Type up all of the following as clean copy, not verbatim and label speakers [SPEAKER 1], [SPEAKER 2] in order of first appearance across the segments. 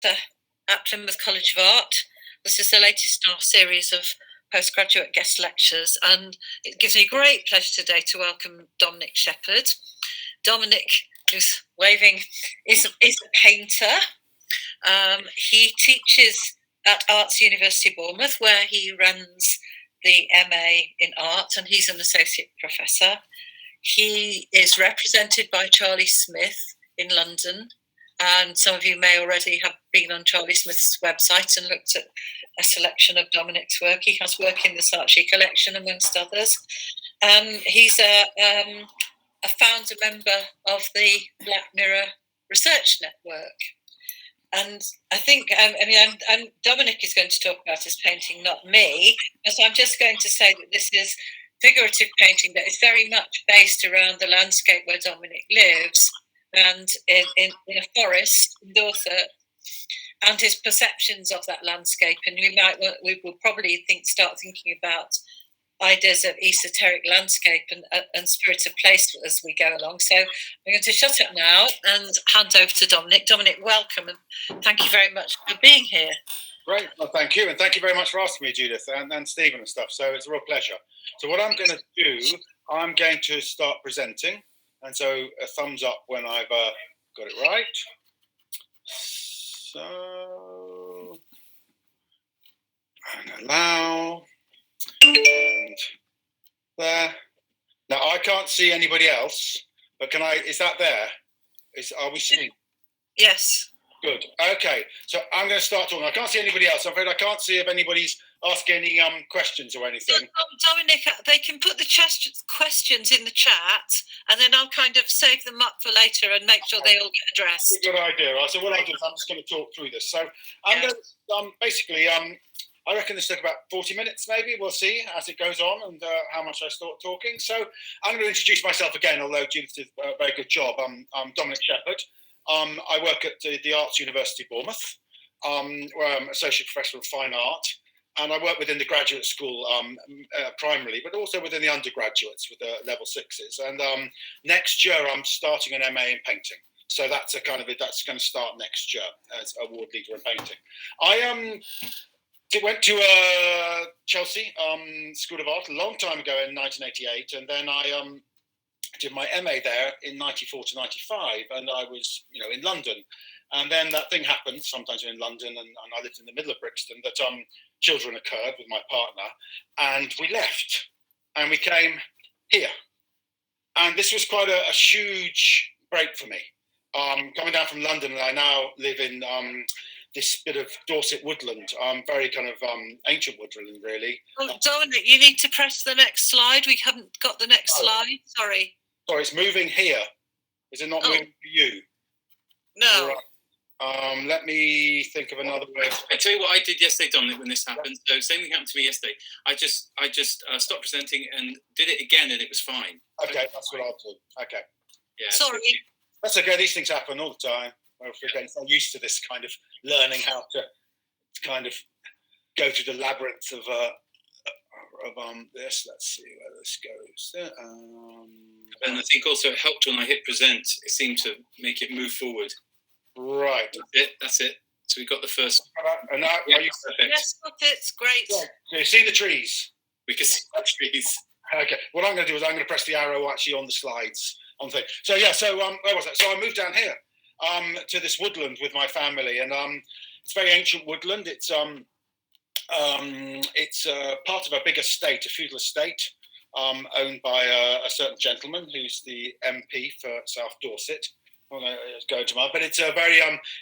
[SPEAKER 1] at Plymouth College of Art. This is the latest in our series of postgraduate guest lectures, and it gives me great pleasure today to welcome Dominic Shepard. Dominic, who's waving, is a painter. He teaches at Arts University Bournemouth, where he runs the MA in art, and he's an associate professor. He is represented by Charlie Smith in London, and some of you may already have been on Charlie Smith's website and looked at a selection of Dominic's work. He has work in the Saatchi collection, amongst others. He's a founder member of the Black Mirror Research Network. And I think, Dominic is going to talk about his painting, not me. And so I'm just going to say that this is figurative painting that is very much based around the landscape where Dominic lives, and in a forest in Dorset, and his perceptions of that landscape. And we will probably start thinking about ideas of esoteric landscape and spirit of place as we go along. So I'm going to shut up now and hand over to Dominic. Dominic, welcome, and thank you very much for being here.
[SPEAKER 2] Great, well, thank you, and thank you very much for asking me, Judith, and Stephen and stuff. So it's a real pleasure. So what I'm going to do, I'm going to start presenting, and so a thumbs up when I've got it right. So, and allow, and there. Now I can't see anybody else, but can I? Is that there? Are we seeing?
[SPEAKER 1] Yes.
[SPEAKER 2] Good. Okay. So I'm going to start talking. I can't see anybody else. I'm afraid I can't see if anybody's asking any questions or anything.
[SPEAKER 1] Dominic, they can put the questions in the chat, and then I'll kind of save them up for later and make sure they all get addressed.
[SPEAKER 2] That's a good idea. Right. So what I'll do is I'm just going to talk through this. So I'm going to basically I reckon this took about 40 minutes, maybe. We'll see as it goes on and how much I start talking. So I'm going to introduce myself again, although Judith did a very good job. I'm Dominic Shepard. I work at the Arts University Bournemouth, where I'm Associate Professor of Fine Art, and I work within the graduate school primarily, but also within the undergraduates with the level sixes. And next year I'm starting an MA in painting. So that's that's going to start next year as award leader in painting. I went to Chelsea School of Art a long time ago in 1988, and then I did my MA there in 94 to 95, and I was, in London. And then that thing happened, sometimes in London, and I lived in the middle of Brixton, that children occurred with my partner, and we left, and we came here. And this was quite a huge break for me. Coming down from London, and I now live in this bit of Dorset woodland, very kind of ancient woodland, really.
[SPEAKER 1] Oh, Dominic, you need to press the next slide. We haven't got the next slide. Sorry,
[SPEAKER 2] it's moving here. Is it not moving for you?
[SPEAKER 1] No.
[SPEAKER 2] Right. Let me think of another way.
[SPEAKER 3] I tell you what I did yesterday, Dominic, when this happened. So same thing happened to me yesterday. I just stopped presenting and did it again, and it was fine.
[SPEAKER 2] Okay, that's what I'll do. Okay.
[SPEAKER 1] Yeah. Sorry.
[SPEAKER 2] That's okay. These things happen all the time. We're getting so used to this kind of learning how to kind of go through the labyrinth of this. Let's see where this goes.
[SPEAKER 3] And I think also it helped when I hit present. It seemed to make it move forward.
[SPEAKER 2] Right.
[SPEAKER 3] That's it. So we got the first.
[SPEAKER 2] And now, are you perfect?
[SPEAKER 1] Yes, it's great.
[SPEAKER 2] Yeah. So you see the trees?
[SPEAKER 3] We can see the trees.
[SPEAKER 2] Okay. What I'm going to do is I'm going to press the arrow actually on the slides. So where was that? So I moved down here to this woodland with my family, and it's very ancient woodland. It's part of a big estate, a feudal estate, owned by a certain gentleman who's the MP for South Dorset. I'm going to go into but it's a very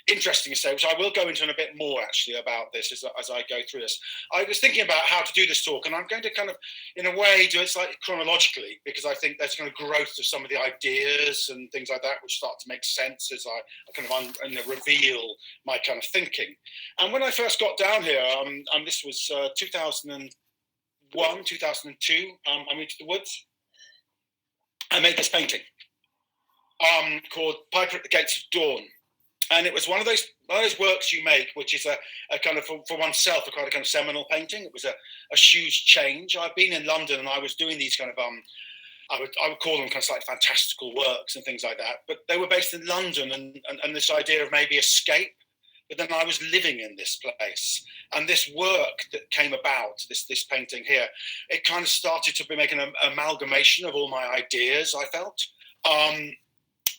[SPEAKER 2] interesting estate, which I will go into in a bit more actually about this as I go through this. I was thinking about how to do this talk, and I'm going to kind of, in a way, do it slightly chronologically, because I think there's kind of growth of some of the ideas and things like that, which start to make sense as I kind of reveal my kind of thinking. And when I first got down here, this was 2001, 2002, I moved to the woods. I made this painting. Called Piper at the Gates of Dawn, and it was one of those works you make, which is a kind of for oneself a kind of seminal painting. It was a huge change. I've been in London and I was doing these kind of I would call them kind of like fantastical works and things like that, but they were based in London, and this idea of maybe escape, but then I was living in this place. And this work that came about, this painting here, it kind of started to be making an amalgamation of all my ideas, I felt.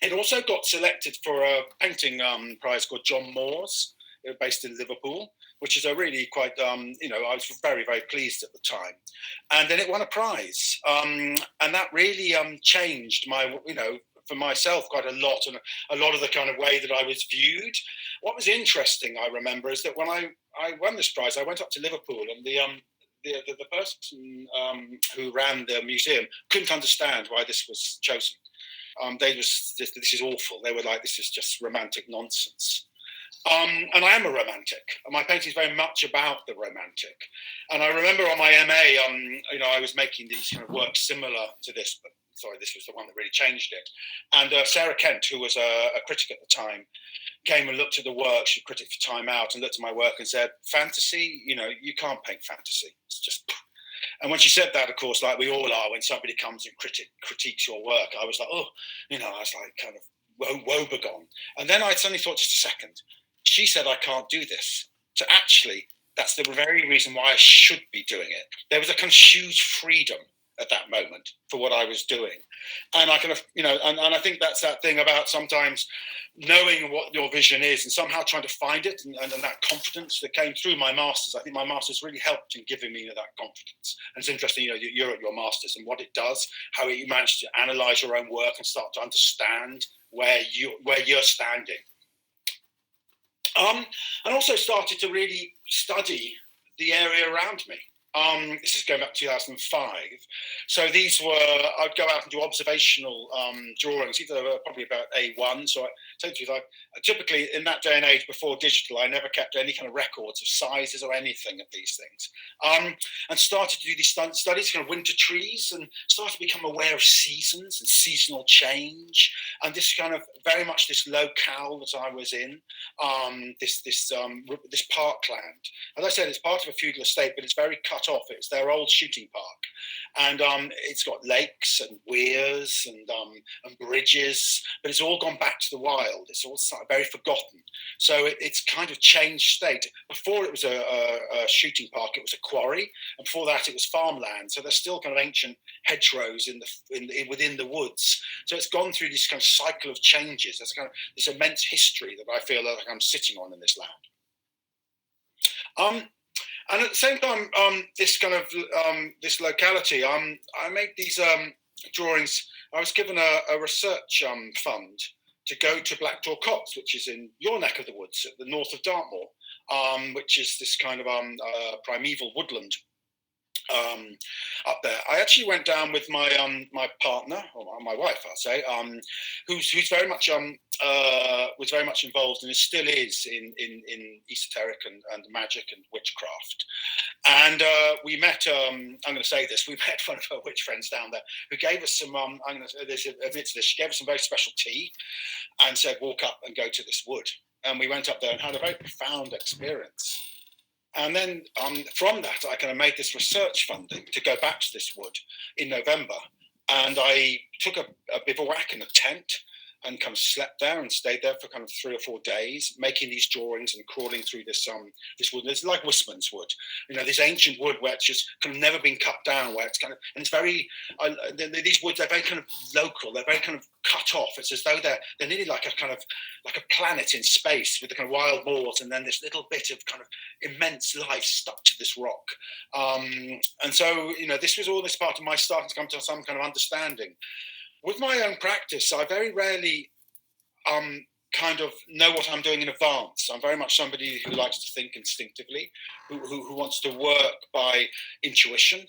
[SPEAKER 2] It also got selected for a painting prize called John Moore's, based in Liverpool, which is a really quite, I was very, very pleased at the time. And then it won a prize. And that really changed my, for myself quite a lot, and a lot of the kind of way that I was viewed. What was interesting, I remember, is that when I won this prize, I went up to Liverpool, and the person who ran the museum couldn't understand why this was chosen. This is awful. They were like, this is just romantic nonsense. And I am a romantic. My painting is very much about the romantic. And I remember on my MA, I was making these kind of works similar to this, but sorry, this was the one that really changed it. And Sarah Kent, who was a critic at the time, came and looked at the work. She was a critic for Time Out, and looked at my work and said, fantasy, you can't paint fantasy. It's just... And when she said that, of course, like we all are, when somebody comes and critiques your work, I was like, I was like kind of woebegone. And then I suddenly thought, just a second, she said I can't do this. So actually, that's the very reason why I should be doing it. There was a kind of huge freedom at that moment for what I was doing. And I kind of, and I think that's that thing about sometimes knowing what your vision is and somehow trying to find it, and that confidence that came through my masters. I think my masters really helped in giving me that confidence. And it's interesting, you're at your masters and what it does, how you manage to analyze your own work and start to understand where you're standing. And also started to really study the area around me. This is going back to 2005. So these were, I'd go out and do observational drawings. These were probably about A1. So typically in that day and age before digital, I never kept any kind of records of sizes or anything of these things. And started to do these studies, kind of winter trees, and started to become aware of seasons and seasonal change. And this kind of very much this locale that I was in, this parkland. As I said, it's part of a feudal estate, but it's very cut off. It's their old shooting park, and it's got lakes and weirs and bridges, but it's all gone back to the wild. It's all very forgotten. So it's kind of changed state. Before it was a shooting park, it was a quarry, and before that it was farmland. So there's still kind of ancient hedgerows within the woods. So it's gone through this kind of cycle of changes. There's kind of this immense history that I feel like I'm sitting on in this land. And at the same time, this kind of this locality, I made these drawings. I was given a research fund to go to Blacktor Copse, which is in your neck of the woods, at the north of Dartmoor, which is this kind of primeval woodland up there. I actually went down with my my partner, or my wife, I'll say, who's very much was very much involved and still is in esoteric and magic and witchcraft. And we met. I'm going to say this. We met one of her witch friends down there who gave us some. I'm going to admit to this. She gave us some very special tea, and said, "Walk up and go to this wood." And we went up there and had a very profound experience. And then from that, I kind of made this research funding to go back to this wood in November. And I took a bivouac in a tent and kind of slept there and stayed there for kind of 3 or 4 days, making these drawings and crawling through this wood. It's like Wistman's wood, this ancient wood where it's just kind of never been cut down, where it's kind of, and it's very, these woods, they're very kind of local, they're very kind of cut off. It's as though they're nearly like a planet in space with the kind of wild moors, and then this little bit of kind of immense life stuck to this rock. And so, this was all this part of my starting to come to some kind of understanding. With my own practice, I very rarely kind of know what I'm doing in advance. I'm very much somebody who likes to think instinctively, who wants to work by intuition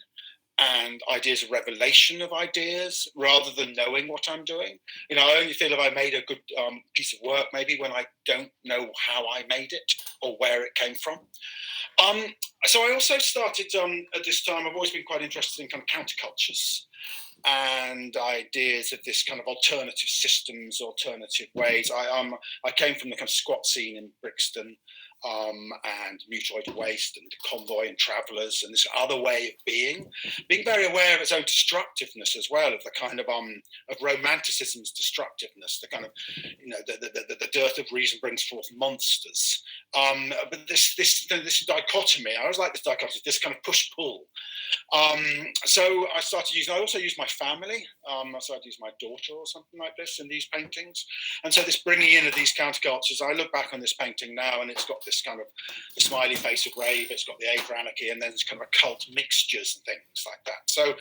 [SPEAKER 2] and ideas of revelation of ideas rather than knowing what I'm doing. I only feel if I made a good piece of work maybe when I don't know how I made it or where it came from. So I also started at this time, I've always been quite interested in kind of countercultures and ideas of this kind of alternative systems, alternative ways. I came from the kind of squat scene in Brixton, and mutoid waste and convoy and travellers and this other way of being very aware of its own destructiveness as well, of the kind of romanticism's destructiveness, the kind of, you know, the dearth of reason brings forth monsters. But this dichotomy, I always like this dichotomy, this kind of push-pull. So I also used my family. I started to use my daughter or something like this in these paintings. And so this bringing in of these countercultures, I look back on this painting now and it's got this kind of the smiley face of rave, it's got the A for anarchy, and then there's kind of occult mixtures and things like that. So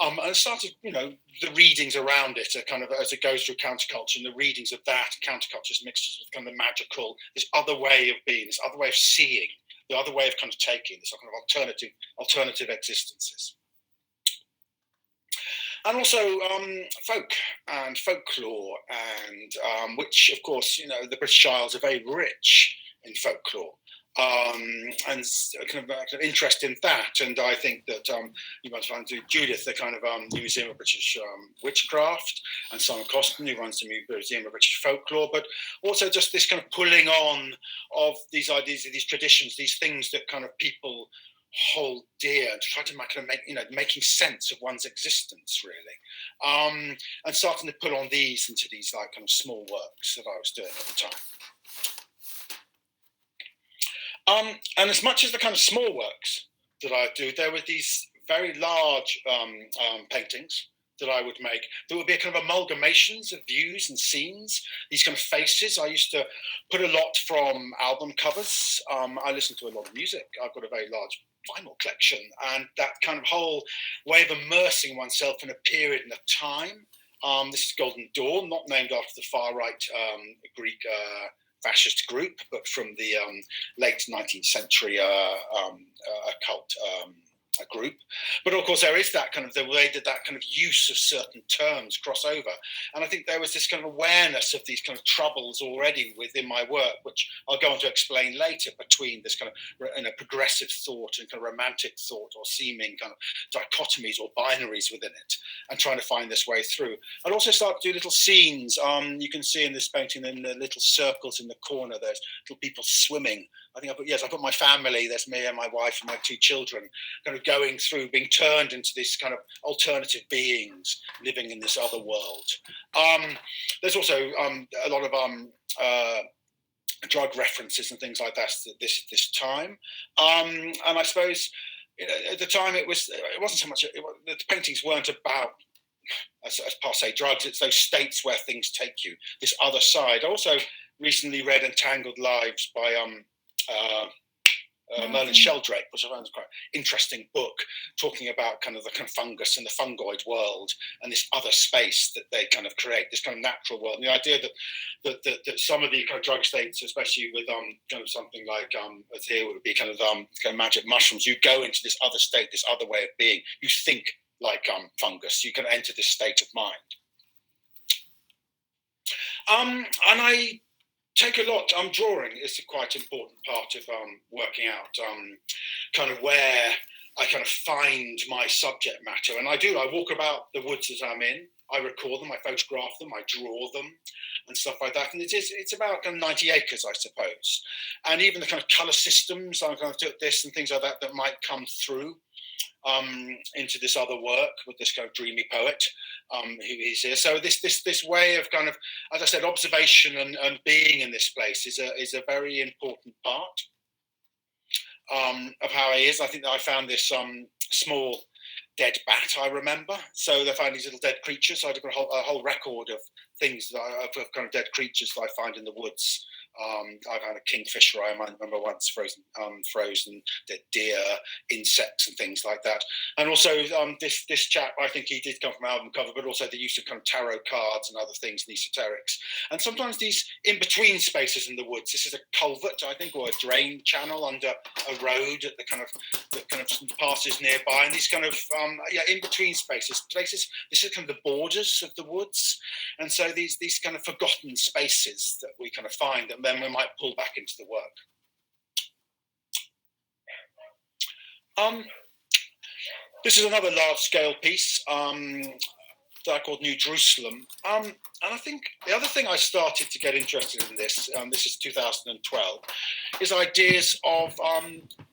[SPEAKER 2] I started, you know, the readings around it are kind of, as it goes through counterculture, and the readings of that, counterculture's mixtures with kind of the magical, this other way of being, this other way of seeing, the other way of kind of taking, this kind of alternative existences. And also folk and folklore, and which, of course, you know, the British Isles are very rich in folklore, and kind of interest in that. And I think that you might find Judith, the kind of Museum of British Witchcraft, and Simon Coston, who runs the Museum of British Folklore, but also just this kind of pulling on of these ideas, these traditions, these things that kind of people hold dear, and try to make, you know, making sense of one's existence, really, and starting to put on these into these like kind of small works that I was doing at the time. And as much as the kind of small works that I do, there were these very large paintings that I would make. There would be a kind of amalgamations of views and scenes, these kind of faces. I used to put a lot from album covers. I listen to a lot of music. I've got a very large vinyl collection, and that kind of whole way of immersing oneself in a period and a time. This is Golden Dawn, not named after the far-right Greek fascist group, but from the late 19th century occult group. But of course, there is that kind of the way that kind of use of certain terms cross over. And I think there was this kind of awareness of these kind of troubles already within my work, which I'll go on to explain later, between this kind of, you know, progressive thought and kind of romantic thought, or seeming kind of dichotomies or binaries within it, and trying to find this way through. I'd also start to do little scenes. You can see in this painting, in the little circles in the corner, there's little people swimming. I think I put my family, there's me and my wife and my two children, kind of going through, being turned into these kind of alternative beings living in this other world. There's also a lot of drug references and things like that at this time. And I suppose, you know, at the time it wasn't so much, the paintings weren't about as per se drugs, it's those states where things take you, this other side. I also recently read Entangled Lives by Merlin Sheldrake, which I found was quite an interesting book, talking about kind of the kind of fungus and the fungoid world, and this other space that they kind of create, this kind of natural world. And the idea that some of the kind of drug states, especially with kind of something like as here would be kind of magic mushrooms, you go into this other state, this other way of being. You think like fungus. You can enter this state of mind. And I take a lot. Drawing is a quite important part of working out kind of where I kind of find my subject matter. And I walk about the woods that I'm in. I record them, I photograph them, I draw them and stuff like that. And it's about kind of 90 acres, I suppose. And even the kind of colour systems, I kind of took this and things like that that might come through into this other work with this kind of dreamy poet who is here. So this way of kind of, as I said, observation and being in this place is a very important part of how he is. I think that I found this small dead bat, I remember. So they found these little dead creatures. So I've got a whole record of things of kind of dead creatures that I find in the woods. I found a kingfisher, I remember once, frozen dead deer, insects and things like that. And also this chap, I think he did come from album cover, but also the use of kind of tarot cards and other things in esoterics. And sometimes these in-between spaces in the woods, this is a culvert, I think, or a drain channel under a road that kind of passes nearby. And these kind of, in-between spaces, this is kind of the borders of the woods. And so these kind of forgotten spaces that we kind of find, that then we might pull back into the work. This is another large-scale piece. that I called New Jerusalem. And I think the other thing I started to get interested in this is 2012, is ideas of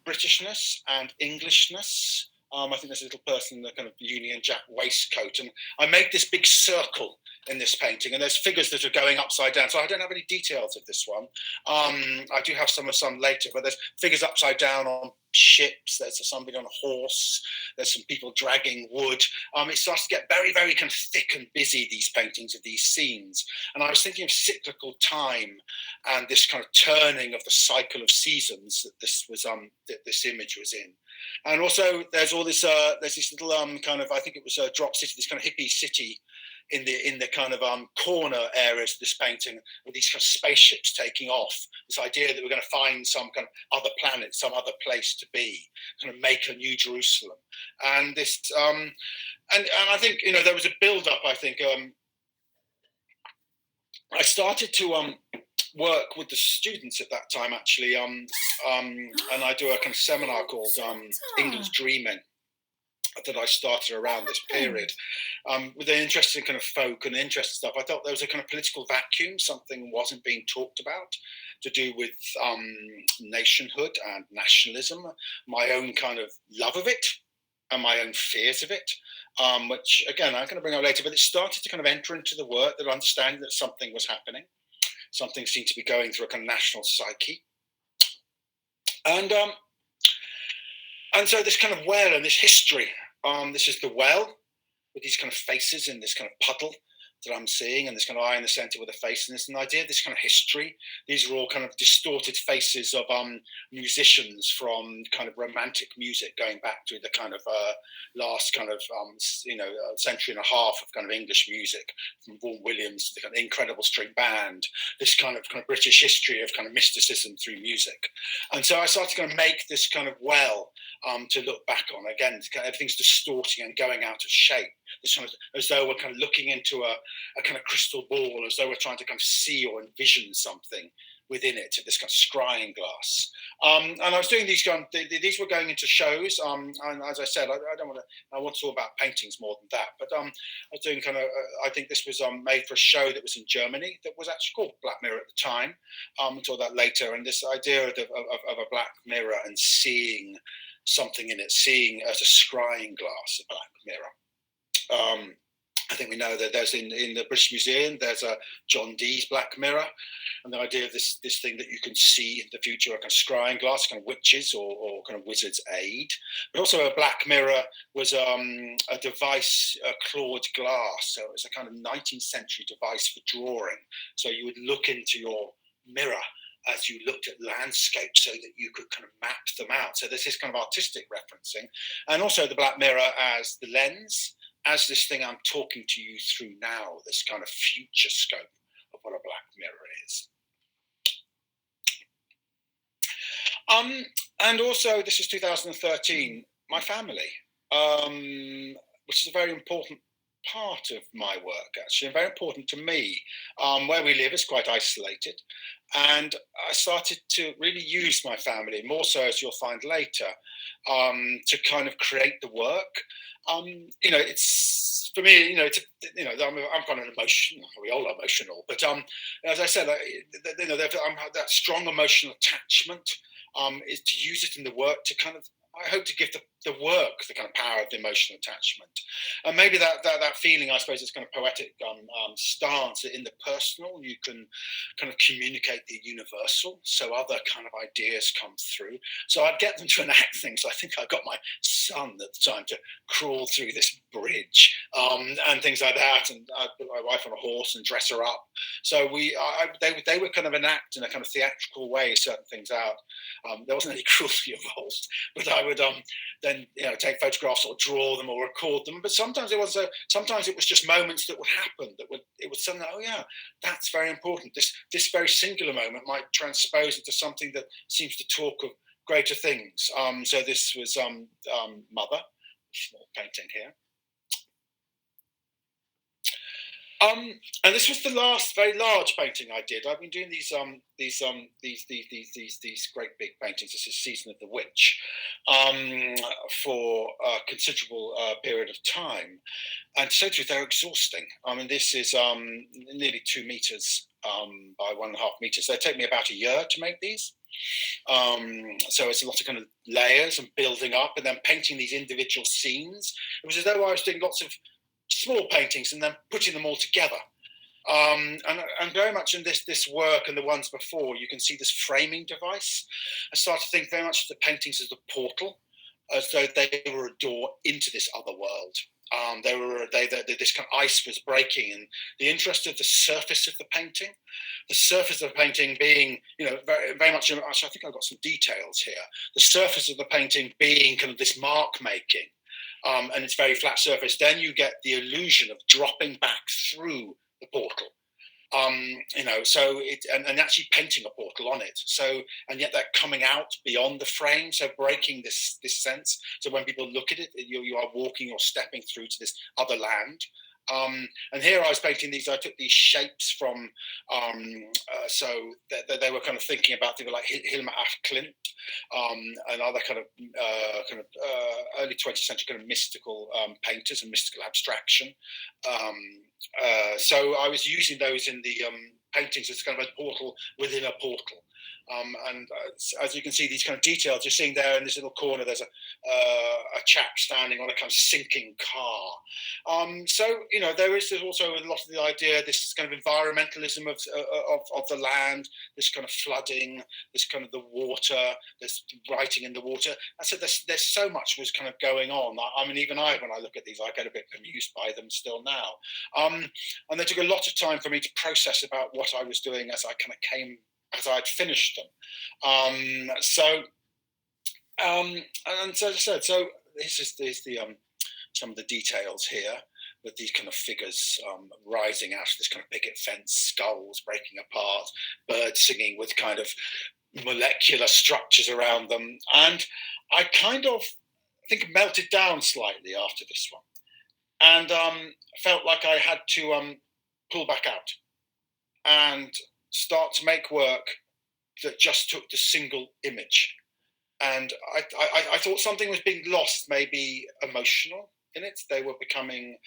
[SPEAKER 2] Britishness and Englishness. I think there's a little person in the kind of Union Jack waistcoat, and I made this big circle in this painting, and there's figures that are going upside down. So I don't have any details of this one. I do have some later, but there's figures upside down on ships. There's somebody on a horse. There's some people dragging wood. It starts to get very, very kind of thick and busy, these paintings of these scenes. And I was thinking of cyclical time and this kind of turning of the cycle of seasons that this was that this image was in. And also there's all this there's this little kind of, I think it was Drop City, this kind of hippie city in the kind of corner areas of this painting, with these kind of spaceships taking off. This idea that we're going to find some kind of other planet, some other place to be, kind of make a new Jerusalem. And this and I think, you know, there was a build up. I think I started to work with the students at that time, actually, and I do a kind of seminar called England's Dreaming, that I started around this period, with an interest in kind of folk and interest in stuff. I thought there was a kind of political vacuum, something wasn't being talked about, to do with nationhood and nationalism, my own kind of love of it and my own fears of it, which, again, I'm going to bring up later, but it started to kind of enter into the work, that understanding that something was happening, something seemed to be going through a kind of national psyche. And so this kind of well and this history, this is the well with these kind of faces in this kind of puddle that I'm seeing, and this kind of eye in the center with a face, and this an idea of this kind of history. These are all kind of distorted faces of musicians from kind of romantic music, going back to the kind of last kind of century and a half of kind of English music, from Vaughan Williams to the kind of incredible string band. This kind of British history of kind of mysticism through music. And so I started to kind of make this kind of well to look back on. Again, everything's distorting and going out of shape. This kind of, as though we're kind of looking into a kind of crystal ball, as though we're trying to kind of see or envision something within it, this kind of scrying glass. And I was doing these these were going into shows. And as I said, I want to talk about paintings more than that. But I was doing kind of, I think this was made for a show that was in Germany that was actually called Black Mirror at the time. We'll talk that later. And this idea of a black mirror and seeing something in it, seeing as a scrying glass, a black mirror. I think we know that there's in the British Museum, there's a John Dee's Black Mirror, and the idea of this thing that you can see in the future, a kind of scrying glass, kind of witches or kind of wizard's aid. But also a black mirror was a device, a clawed glass. So it was a kind of 19th century device for drawing. So you would look into your mirror as you looked at landscapes so that you could kind of map them out. So there's this kind of artistic referencing. And also the black mirror as the lens, as this thing I'm talking to you through now, this kind of future scope of what a black mirror is. And also, this is 2013, my family, which is a very important part of my work, actually, and very important to me. Where we live is quite isolated, and I started to really use my family, more so as you'll find later, to kind of create the work. It's for me, I'm kind of emotional. We all are emotional, but as I said, that strong emotional attachment is to use it in the work to kind of, I hope to give the work the kind of power of the emotional attachment. And maybe that feeling, I suppose, is kind of poetic stance that in the personal, you can kind of communicate the universal, so other kind of ideas come through. So I'd get them to enact things. I think I got my son at the time to crawl through this bridge and things like that, and I put my wife on a horse and dress her up. So they would kind of enact in a kind of theatrical way certain things out. There wasn't any cruelty involved, but I would then take photographs or draw them or record them. But sometimes it was just moments that would happen it would something, oh yeah, that's very important. This very singular moment might transpose into something that seems to talk of greater things. So this was Mother, small painting here. And this was the last very large painting I did. I've been doing these great big paintings. This is Season of the Witch, for a considerable period of time. And to say the truth, they're exhausting. I mean, this is nearly 2 meters by 1.5 meters. They take me about a year to make these. So it's a lot of kind of layers and building up and then painting these individual scenes. It was as though I was doing lots of small paintings and then putting them all together. And very much in this work and the ones before, you can see this framing device. I started to think very much of the paintings as the portal, as though they were a door into this other world. This kind of ice was breaking, and the interest of the surface of the painting, being, very, very much. Actually, I think I've got some details here. The surface of the painting being kind of this mark making, and it's very flat surface. Then you get the illusion of dropping back through the portal. So and actually painting a portal on it. So, and yet they're coming out beyond the frame. So breaking this sense. So when people look at it, you are walking or stepping through to this other land. And here I was painting these. I took these shapes from, so they were kind of thinking about people like Hilma af Klint, and other kind of early 20th century kind of mystical painters and mystical abstraction. So I was using those in the paintings as kind of a portal within a portal. And as you can see, these kind of details you're seeing there in this little corner, there's a chap standing on a kind of sinking car. So, there is also a lot of the idea, this kind of environmentalism of the land, this kind of flooding, this kind of the water, this writing in the water. I said there's so much was kind of going on. I mean, even when I look at these, I get a bit bemused by them still now. And they took a lot of time for me to process about what I was doing as I'd finished them. And so as I said, so this is the some of the details here with these kind of figures rising out of this kind of picket fence, skulls breaking apart, birds singing with kind of molecular structures around them. And I kind of think melted down slightly after this one, and felt like I had to pull back out and start to make work that just took the single image. And I thought something was being lost, maybe emotional in it. They were becoming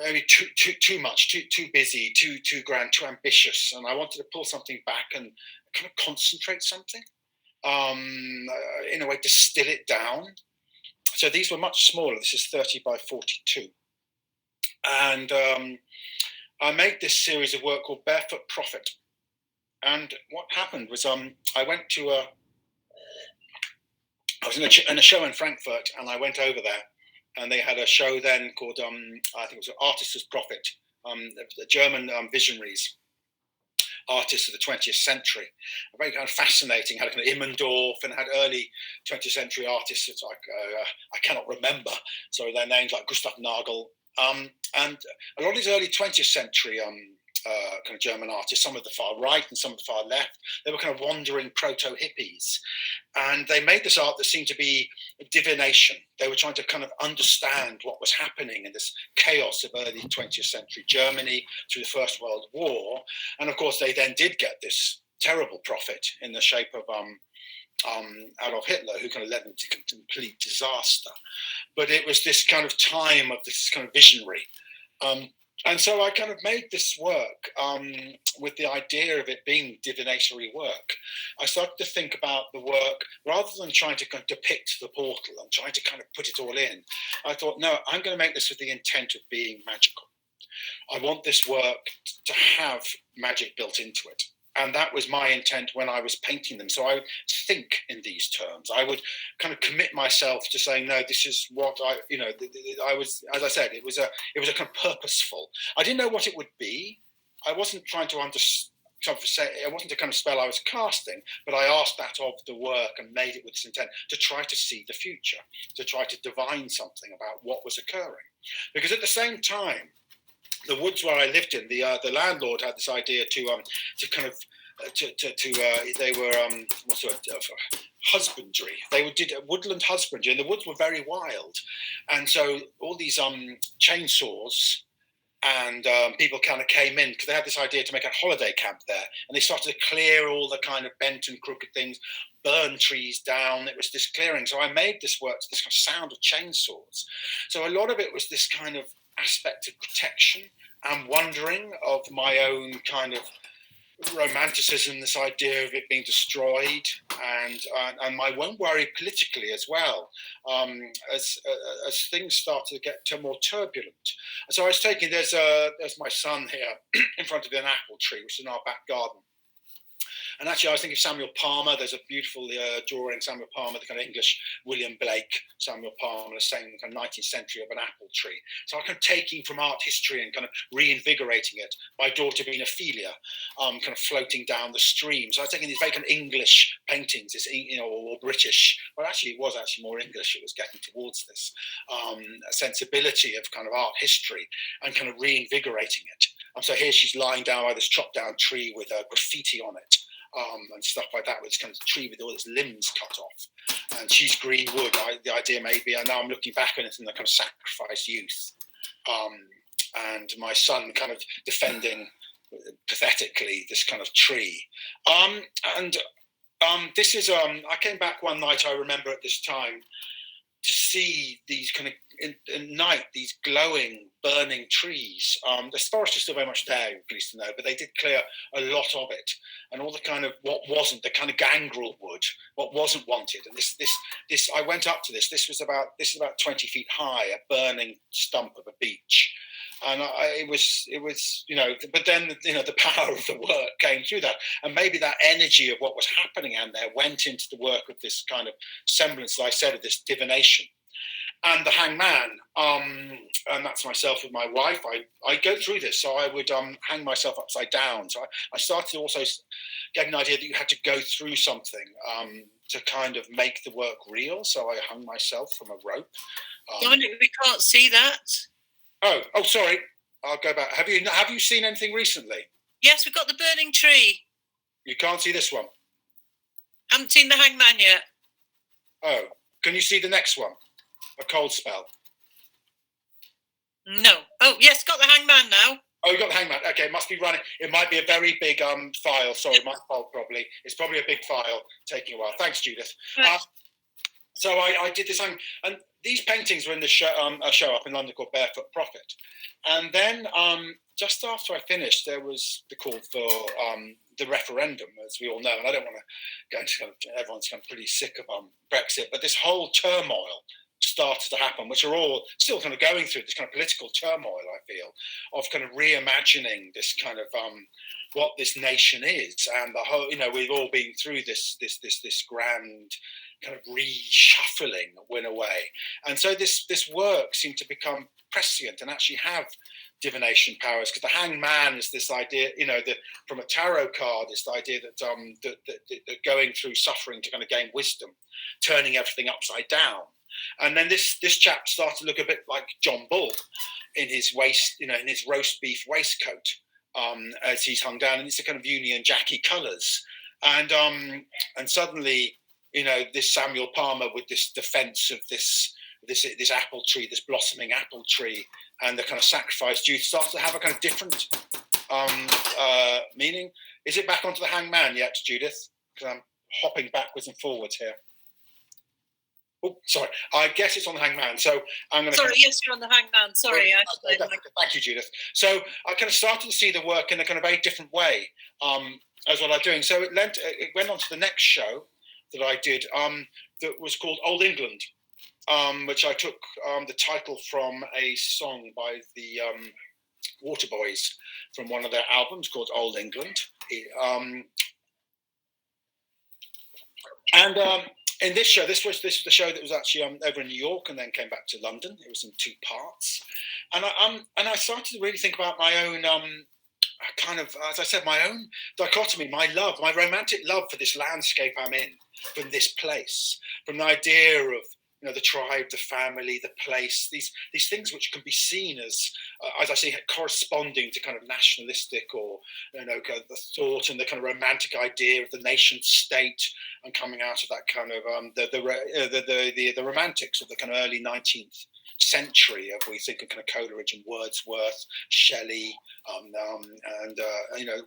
[SPEAKER 2] maybe too much, too busy, too grand, too ambitious. And I wanted to pull something back and kind of concentrate something, in a way, distill it down. So these were much smaller. This is 30 by 42. And I made this series of work called Barefoot Prophet. And what happened was I was in a show in Frankfurt, and I went over there, and they had a show then called, I think it was Artists as Prophet, the German visionaries, artists of the 20th century. Very kind of fascinating, had kind of Immendorf and had early 20th century artists that I cannot remember. So their names like Gustav Nagel. And a lot of these early 20th century kind of German artists, some of the far right and some of the far left, they were kind of wandering proto-hippies. And they made this art that seemed to be divination. They were trying to kind of understand what was happening in this chaos of early 20th century Germany through the First World War. And of course, they then did get this terrible prophet in the shape of Adolf Hitler, who kind of led them to complete disaster. But it was this kind of time of this kind of visionary. And so I kind of made this work with the idea of it being divinatory work. I started to think about the work, rather than trying to kind of depict the portal and trying to kind of put it all in. I thought, no, I'm going to make this with the intent of being magical. I want this work to have magic built into it. And that was my intent when I was painting them. So I would think in these terms. I would kind of commit myself to saying, no, this is what I was, as I said, it was a kind of purposeful. I didn't know what it would be. I wasn't trying to it wasn't a kind of spell I was casting, but I asked that of the work and made it with this intent to try to see the future, to try to divine something about what was occurring. Because at the same time, the woods where I lived in, the landlord had this idea they were husbandry. They did woodland husbandry, and the woods were very wild, and so all these chainsaws and people kind of came in because they had this idea to make a holiday camp there, and they started to clear all the kind of bent and crooked things, burn trees down. It was this clearing. So I made this work to this kind of sound of chainsaws. So a lot of it was this kind of aspect of protection and wondering of my own kind of romanticism, this idea of it being destroyed, and my own worry politically as well, as things started to get more turbulent. So I was taking, there's my son here in front of an apple tree, which is in our back garden. And actually, I was thinking of Samuel Palmer. There's a beautiful drawing, Samuel Palmer, the kind of English William Blake, Samuel Palmer, the same kind of 19th century of an apple tree. So I'm kind of taking from art history and kind of reinvigorating it. My daughter being Ophelia, kind of floating down the stream. So I was taking these very kind of English paintings, this, or British. Well, actually, it was actually more English. It was getting towards this sensibility of kind of art history and kind of reinvigorating it. So here she's lying down by this chopped down tree with graffiti on it. And stuff like that, with this kind of tree with all its limbs cut off. And she's green wood. The idea may be, and now I'm looking back on it in the kind of sacrificed youth. And my son kind of defending pathetically this kind of tree. This is, I came back one night, I remember at this time, to see these kind of, in night, these glowing, burning trees. The forest is still very much there, you're pleased to know, but they did clear a lot of it. And all the kind of, what wasn't, the kind of gangrel wood, what wasn't wanted. And this, I went up to this is about 20 feet high, a burning stump of a beech. And it was, but then, the power of the work came through that. And maybe that energy of what was happening in there went into the work of this kind of semblance, as I said, of this divination. And the hangman, and that's myself with my wife, I go through this. So I would hang myself upside down. So I started to also get an idea that you had to go through something to kind of make the work real. So I hung myself from a rope.
[SPEAKER 1] Dominic, we can't see that.
[SPEAKER 2] Oh, sorry. I'll go back. Have you seen anything recently?
[SPEAKER 1] Yes, we've got the burning tree.
[SPEAKER 2] You can't see this one?
[SPEAKER 1] Haven't seen the hangman yet.
[SPEAKER 2] Oh, can you see the next one? A cold spell.
[SPEAKER 1] No. Oh, yes, got the hangman now.
[SPEAKER 2] Oh, you got the hangman. Okay, it must be running. It might be a very big file. Sorry, my fault probably. It's probably a big file taking a while. Thanks, Judith.
[SPEAKER 1] Right.
[SPEAKER 2] So I did this, and these paintings were in the show up in London called Barefoot Prophet. And then just after I finished, there was the call for the referendum, as we all know. And I don't want to go into everyone's kind of pretty sick of Brexit, but this whole turmoil started to happen, which are all still kind of going through this kind of political turmoil, I feel, of kind of reimagining this kind of what this nation is. And the whole, we've all been through this grand kind of reshuffling in a way. And so this work seemed to become prescient and actually have divination powers, because the hangman is this idea, from a tarot card, is the idea that going through suffering to kind of gain wisdom, turning everything upside down. And then this chap started to look a bit like John Bull in his in his roast beef waistcoat, as he's hung down, and it's a kind of Union Jackie colours. And suddenly, this Samuel Palmer with this defence of this apple tree, this blossoming apple tree, and the kind of sacrificed youth starts to have a kind of different meaning. Is it back onto the hangman yet, Judith? Because I'm hopping backwards and forwards here. Oh, sorry. I guess it's on the hangman. So I'm going to.
[SPEAKER 1] Sorry, yes, you're on the hangman. Sorry,
[SPEAKER 2] Thank you, Judith. So I kind of started to see the work in a kind of very different way as what I'm doing. So it went on to the next show that I did that was called Old England, which I took the title from a song by the Waterboys from one of their albums called Old England. In this show, this was the show that was actually over in New York and then came back to London. It was in 2 parts, and I started to really think about my own kind of, as I said, my own dichotomy, my romantic love for this landscape I'm in, from this place, from the idea of the tribe, the family, the place, these things which can be seen as I say, corresponding to kind of nationalistic or kind of the thought and the kind of romantic idea of the nation state, and coming out of that kind of the romantics of the kind of early 19th century. If we think of kind of Coleridge and Wordsworth, Shelley, and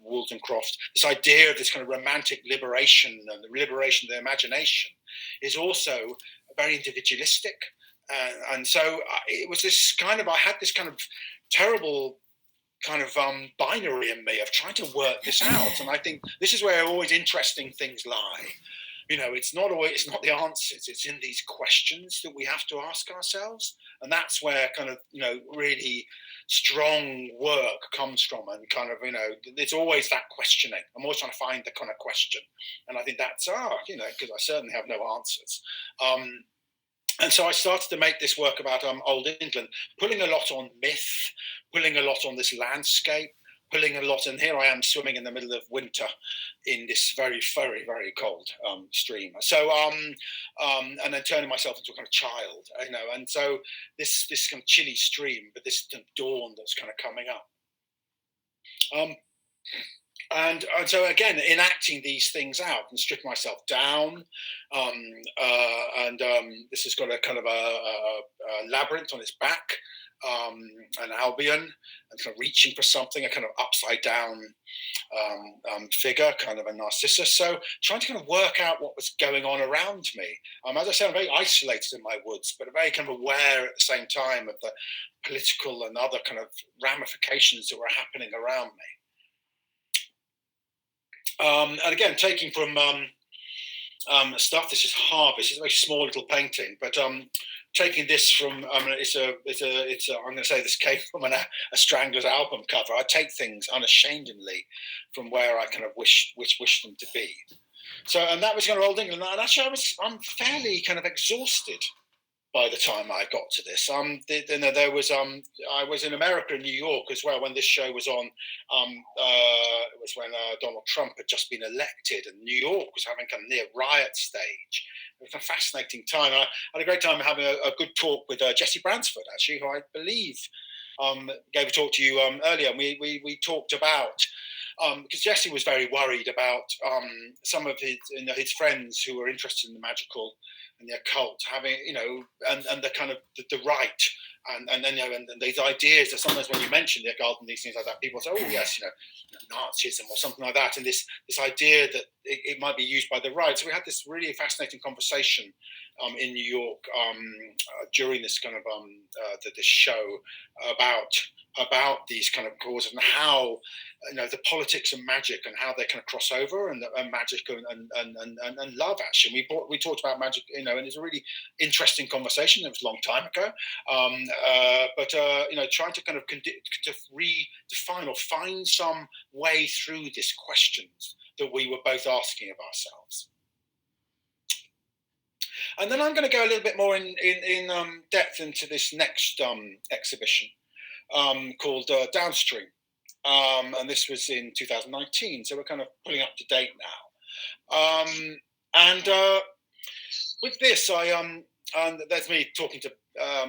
[SPEAKER 2] Wollstonecraft, this idea of this kind of romantic liberation and the liberation of the imagination is also very individualistic, and so it was this kind of, I had this kind of terrible kind of binary in me of trying to work this out, and I think this is where always interesting things lie. It's not the answers, it's in these questions that we have to ask ourselves, and that's where kind of really strong work comes from, and kind of it's always that questioning. I'm always trying to find the kind of question, and I think that's because I certainly have no answers. And so I started to make this work about Old England, pulling a lot on myth, pulling a lot on this landscape, pulling a lot, and here I am swimming in the middle of winter in this very, very, very cold stream. So, and then turning myself into a kind of child, and so this kind of chilly stream, but this dawn that's kind of coming up. And so again, enacting these things out and stripping myself down, this has got a kind of a labyrinth on its back, an Albion, and kind of reaching for something, a kind of upside down figure, kind of a Narcissus. So trying to kind of work out what was going on around me. As I said, I'm very isolated in my woods, but very kind of aware at the same time of the political and other kind of ramifications that were happening around me. And again, taking from stuff. This is Harvest. It's a very small little painting, but taking this from I'm going to say this came from a Stranglers album cover. I take things unashamedly from where I kind of wish them to be. So, and that was kind of Old England. And actually, I'm fairly kind of exhausted by the time I got to this. There was I was in America in New York as well when this show was on. It was when Donald Trump had just been elected, and New York was having kind of near riot stage. It was a fascinating time. I had a great time having a good talk with Jesse Bransford, actually, who I believe gave a talk to you earlier. And we talked about. Because Jesse was very worried about some of his friends who were interested in the magical and the occult having, and the kind of the right, and then and these ideas that sometimes when you mention the occult and these things like that, people say, oh yes, Nazism or something like that, and this idea that it might be used by the right. So we had this really fascinating conversation in New York during this kind of this show about these kind of causes and how the politics and magic and how they kind of cross over, and magic and love. Actually, we talked about magic, and it's a really interesting conversation. It was a long time ago, but trying to kind of to redefine or find some way through these questions that we were both asking of ourselves. And then I'm going to go a little bit more in depth into this next exhibition called Downstream. And this was in 2019, so we're kind of pulling up to date now. With this, there's me talking to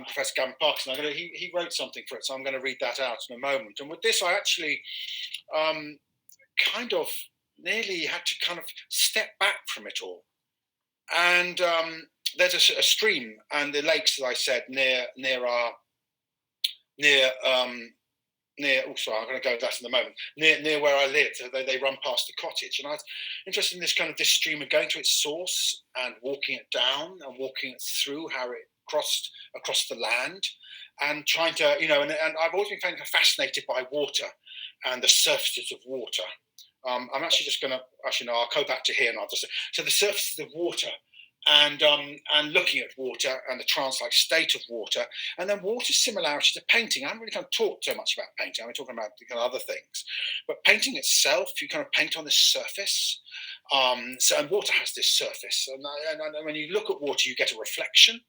[SPEAKER 2] Professor Gavin Parkinson. He wrote something for it, so I'm going to read that out in a moment. And with this, I actually kind of nearly had to kind of step back from it all. And there's a stream and the lakes, as I said, near. Oh, sorry, I'm going to go to that in a moment. Near where I live, they run past the cottage, and I was interested in this stream and going to its source and walking it down and walking it through how it crossed across the land, and trying to, and I've always been fascinated by water and the surfaces of water. I'm actually just going to, I'll go back to here and I'll just, so the surfaces of water and looking at water and the trance-like state of water, and then water's similarity to painting. I haven't really kind of talked so much about painting. I'm talking about kind of other things, but painting itself, you kind of paint on the surface, And water has this surface, and when you look at water, you get a reflection,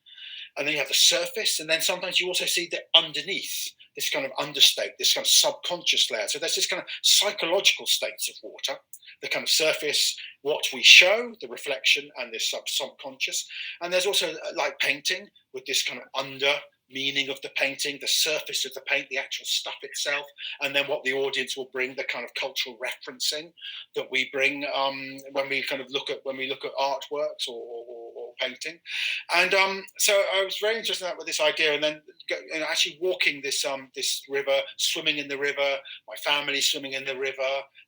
[SPEAKER 2] and then you have the surface, and then sometimes you also see the underneath, this kind of understate, this kind of subconscious layer. So there's this kind of psychological states of water, the kind of surface, what we show, the reflection, and this subconscious. And there's also, like painting, with this kind of under meaning of the painting, the surface of the paint, the actual stuff itself, and then what the audience will bring, the kind of cultural referencing that we bring when we look at artworks or painting. And so I was very interested in that, with this idea, and then actually walking this river, swimming in the river, my family swimming in the river,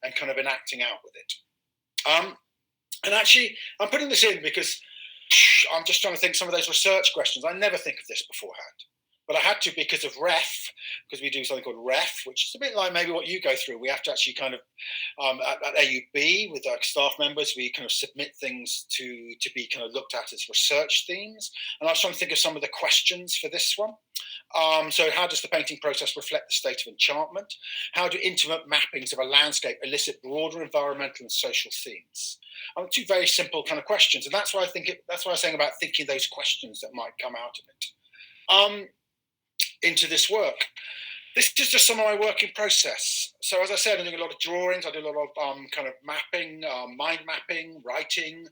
[SPEAKER 2] and kind of enacting out with it. And actually, I'm putting this in because I'm just trying to think some of those research questions. I never think of this beforehand, but I had to because of REF, because we do something called REF, which is a bit like maybe what you go through. We have to actually kind of, at AUB, with our staff members, we kind of submit things to be kind of looked at as research themes. And I was trying to think of some of the questions for this one. So how does the painting process reflect the state of enchantment? How do intimate mappings of a landscape elicit broader environmental and social themes? Two very simple kind of questions, and that's why that's why I was saying about thinking those questions that might come out of it into this work. This is just some of my working process. So as I said, I'm doing a lot of drawings. I do a lot of kind of mapping, mind mapping, writing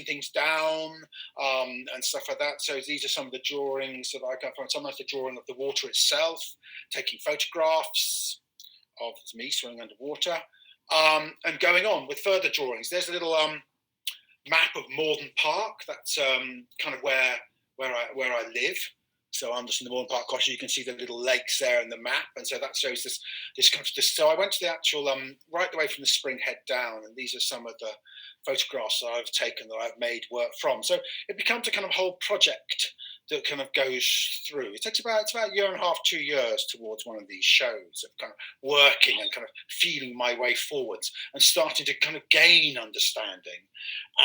[SPEAKER 2] things down, and stuff like that. So these are some of the drawings that I got from. Sometimes the drawing of the water itself, taking photographs of me swimming underwater, and going on with further drawings. There's a little map of Morden Park. That's kind of where I live. So I'm just in the Morden Park cottage. You can see the little lakes there in the map, and so that shows this kind of. So I went to the actual right the way from the spring head down, and these are some of the photographs that I've taken that I've made work from. So it becomes a kind of whole project that kind of goes through. It's about a year and a half, 2 years towards one of these shows of kind of working and kind of feeling my way forwards and starting to kind of gain understanding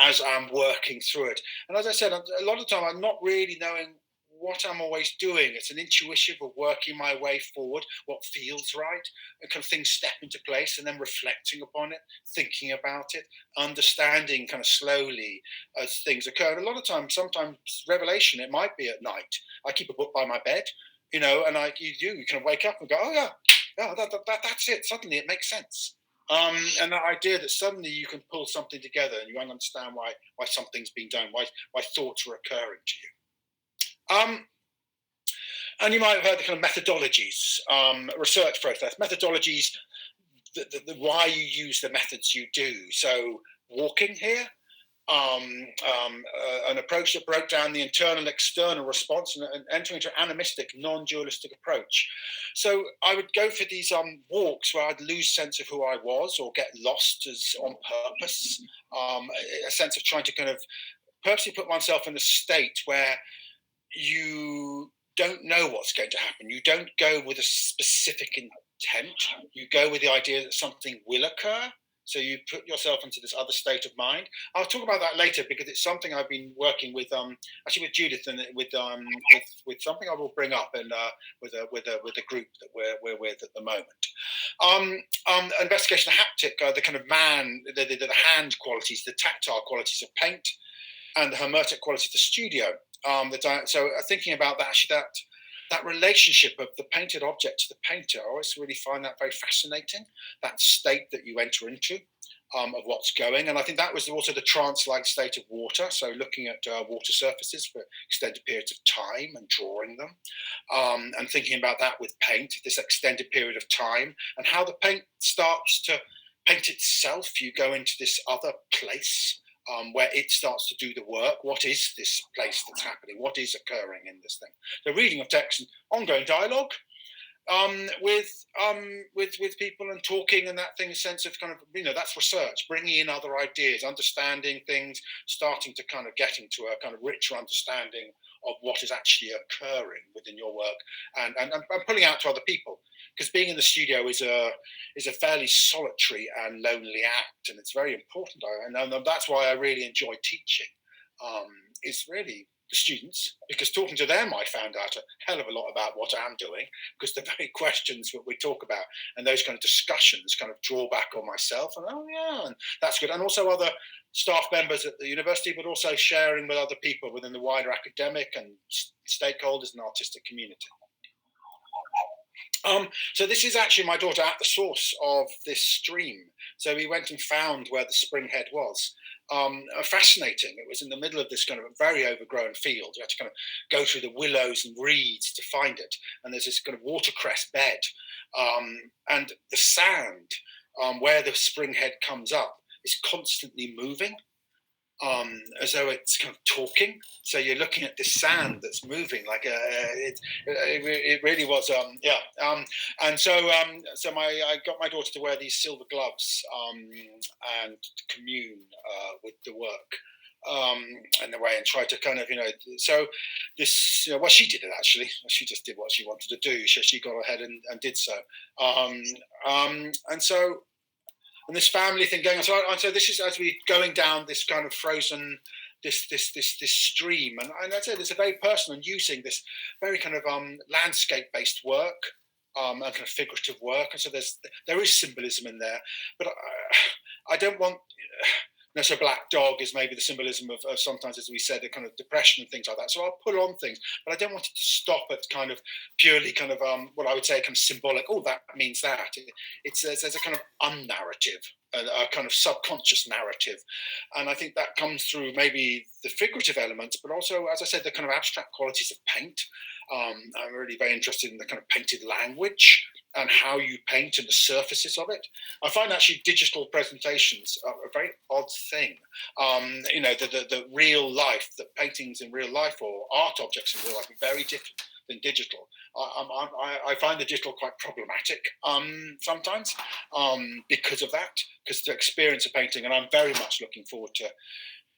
[SPEAKER 2] as I'm working through it. And as I said, a lot of the time I'm not really knowing what I'm always doing. It's an intuition of working my way forward, what feels right, and kind of things step into place, and then reflecting upon it, thinking about it, understanding kind of slowly as things occur. And a lot of times, sometimes revelation, it might be at night. I keep a book by my bed, and you kind of wake up and go, oh yeah, that's it. Suddenly it makes sense. And that idea that suddenly you can pull something together and you understand why something's being done, why thoughts are occurring to you. And you might have heard the kind of methodologies, research process, methodologies, why you use the methods you do. So walking here, an approach that broke down the internal external response and entering into an animistic, non-dualistic approach. So I would go for these walks where I'd lose sense of who I was or get lost as on purpose, a sense of trying to kind of purposely put oneself in a state where you don't know what's going to happen. You don't go with a specific intent. You go with the idea that something will occur. So you put yourself into this other state of mind. I'll talk about that later because it's something I've been working with, actually with Judith and with something I will bring up and with a group that we're with at the moment. Investigation of haptic, the kind of the hand qualities, the tactile qualities of paint, and the hermetic quality of the studio. So thinking about that, actually that relationship of the painted object to the painter, I always really find that very fascinating, that state that you enter into of what's going. And I think that was also the trance-like state of water, so looking at water surfaces for extended periods of time and drawing them, and thinking about that with paint, this extended period of time, and how the paint starts to paint itself. You go into this other place, where it starts to do the work. What is this place that's happening? What is occurring in this thing? The reading of text and ongoing dialogue with people and talking and that thing, a sense of kind of, that's research, bringing in other ideas, understanding things, starting to kind of get into a kind of richer understanding of what is actually occurring within your work and pulling out to other people. Because being in the studio is a fairly solitary and lonely act, and it's very important. And that's why I really enjoy teaching. It's really the students, because talking to them, I found out a hell of a lot about what I'm doing, because the very questions that we talk about and those kind of discussions kind of draw back on myself, and and that's good. And also other staff members at the university, but also sharing with other people within the wider academic and stakeholders and artistic community. So this is actually my daughter at the source of this stream. So we went and found where the spring head was. Fascinating. It was in the middle of this kind of very overgrown field. You had to kind of go through the willows and reeds to find it. And there's this kind of watercress bed. And the sand where the spring head comes up is constantly moving, as though it's kind of talking. So you're looking at this sand that's moving, like it really was, And so I got my daughter to wear these silver gloves and commune with the work in a way, and try to kind of, so this, well, she did it actually. She just did what she wanted to do. She got ahead and did so. And this family thing going on. So this is as we going down this kind of frozen, this stream, and I'd say there's a very personal and using this very kind of landscape-based work, and kind of figurative work, and so there is symbolism in there, but I don't want. So black dog is maybe the symbolism of sometimes, as we said, a kind of depression and things like that. So I'll pull on things, but I don't want it to stop at kind of purely kind of what I would say kind of symbolic. Oh, that means that. There's a kind of unnarrative, a kind of subconscious narrative, and I think that comes through maybe the figurative elements, but also, as I said, the kind of abstract qualities of paint. I'm really very interested in the kind of painted language and how you paint and the surfaces of it. I find actually digital presentations are a very odd thing. The real life, the paintings in real life or art objects in real life are very different than digital. I find the digital quite problematic sometimes because of that, because the experience of painting, and I'm very much looking forward to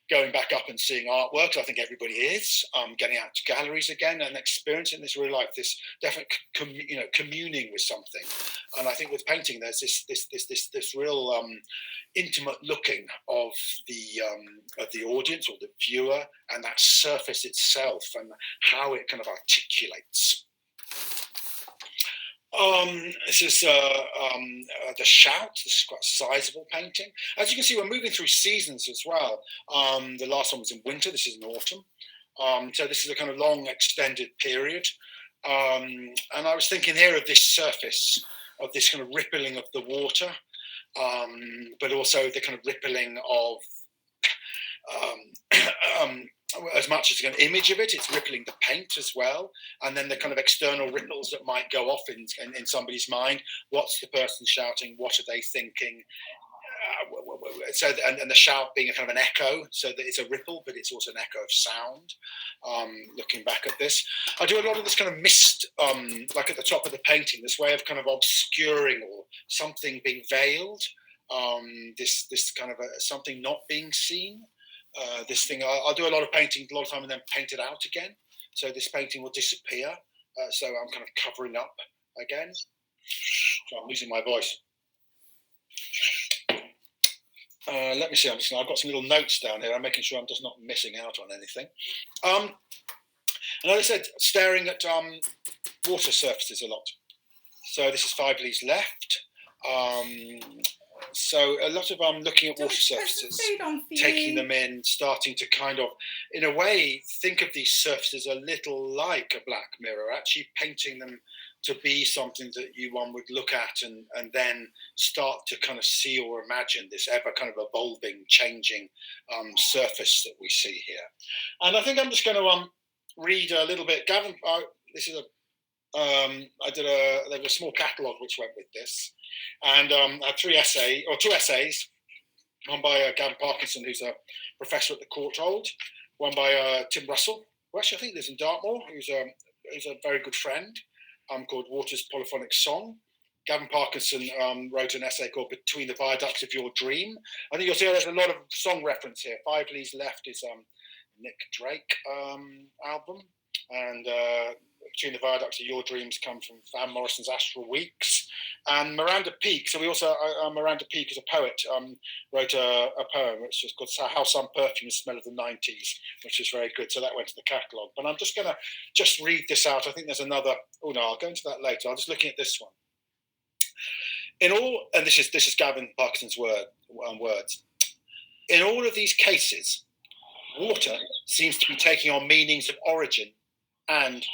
[SPEAKER 2] going back up and seeing artworks. I think everybody is getting out to galleries again and experiencing this real life, this definite communing with something. And I think with painting, there's this real intimate looking of the audience or the viewer, and that surface itself and how it kind of articulates. This is The Shout. This is quite a sizable painting. As you can see, we're moving through seasons as well. The last one was in winter. This is in autumn. So this is a kind of long, extended period. And I was thinking here of this surface, of this kind of rippling of the water, but also the kind of rippling of as much as an image of it, it's rippling the paint as well, and then the kind of external ripples that might go off in somebody's mind. What's the person shouting? What are they thinking? And the shout being a kind of an echo, so that it's a ripple, but it's also an echo of sound. Looking back at this, I do a lot of this kind of mist, like at the top of the painting, this way of kind of obscuring or something being veiled. This kind of something not being seen. This thing, I'll do a lot of painting, a lot of time, and then paint it out again. So this painting will disappear. So I'm kind of covering up again. So I'm losing my voice. Let me see. I've got some little notes down here. I'm making sure I'm just not missing out on anything. And as I said, staring at water surfaces a lot. So this is 5 Leagues Left. So a lot of looking at water surfaces, taking them in, starting to kind of, in a way, think of these surfaces a little like a black mirror, actually painting them to be something that one would look at and then start to kind of see or imagine this ever kind of evolving, changing surface that we see here. And I think I'm just going to read a little bit. Gavin, this is there was a small catalogue which went with this, and I had 2 essays, one by Gavin Parkinson, who's a professor at the Courtauld, one by Tim Russell, who actually I think lives in Dartmoor, who's a very good friend, called Water's Polyphonic Song. Gavin Parkinson wrote an essay called Between the Viaducts of Your Dream. I think you'll see there's a lot of song reference here. 5 Leagues Left is Nick Drake album, and Between the Viaducts of Your Dreams come from Van Morrison's Astral Weeks. And Miranda Peake, so we also, Miranda Peake is a poet, wrote a poem which is called How Some Perfumes Smell of the 90s, which is very good. So that went to the catalogue. But I'm just going to read this out. I think there's another, oh no, I'll go into that later. I'm just looking at this one. In all, and this is Gavin Parkinson's words. In all of these cases, water seems to be taking on meanings of origin and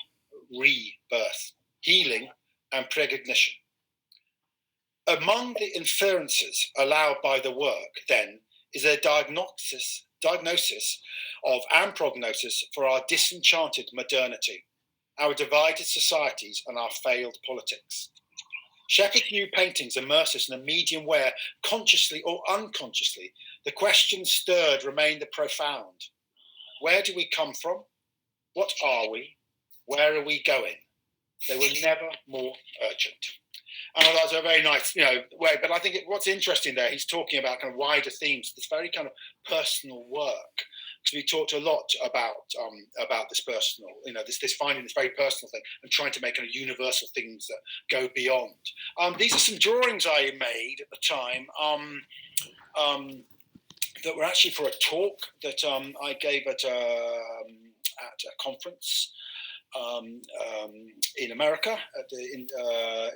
[SPEAKER 2] rebirth, healing and precognition. Among the inferences allowed by the work, then, is a diagnosis of and prognosis for our disenchanted modernity, our divided societies and our failed politics. Shepard's new paintings immerse us in a medium where, consciously or unconsciously, the questions stirred remain the profound. Where do we come from? What are we? Where are we going? They were never more urgent. And that's a very nice, way. But I think what's interesting there, he's talking about kind of wider themes, this very kind of personal work. Because we talked a lot about this personal, this finding this very personal thing and trying to make kind of universal things that go beyond. These are some drawings I made at the time that were actually for a talk that I gave at a conference in America at the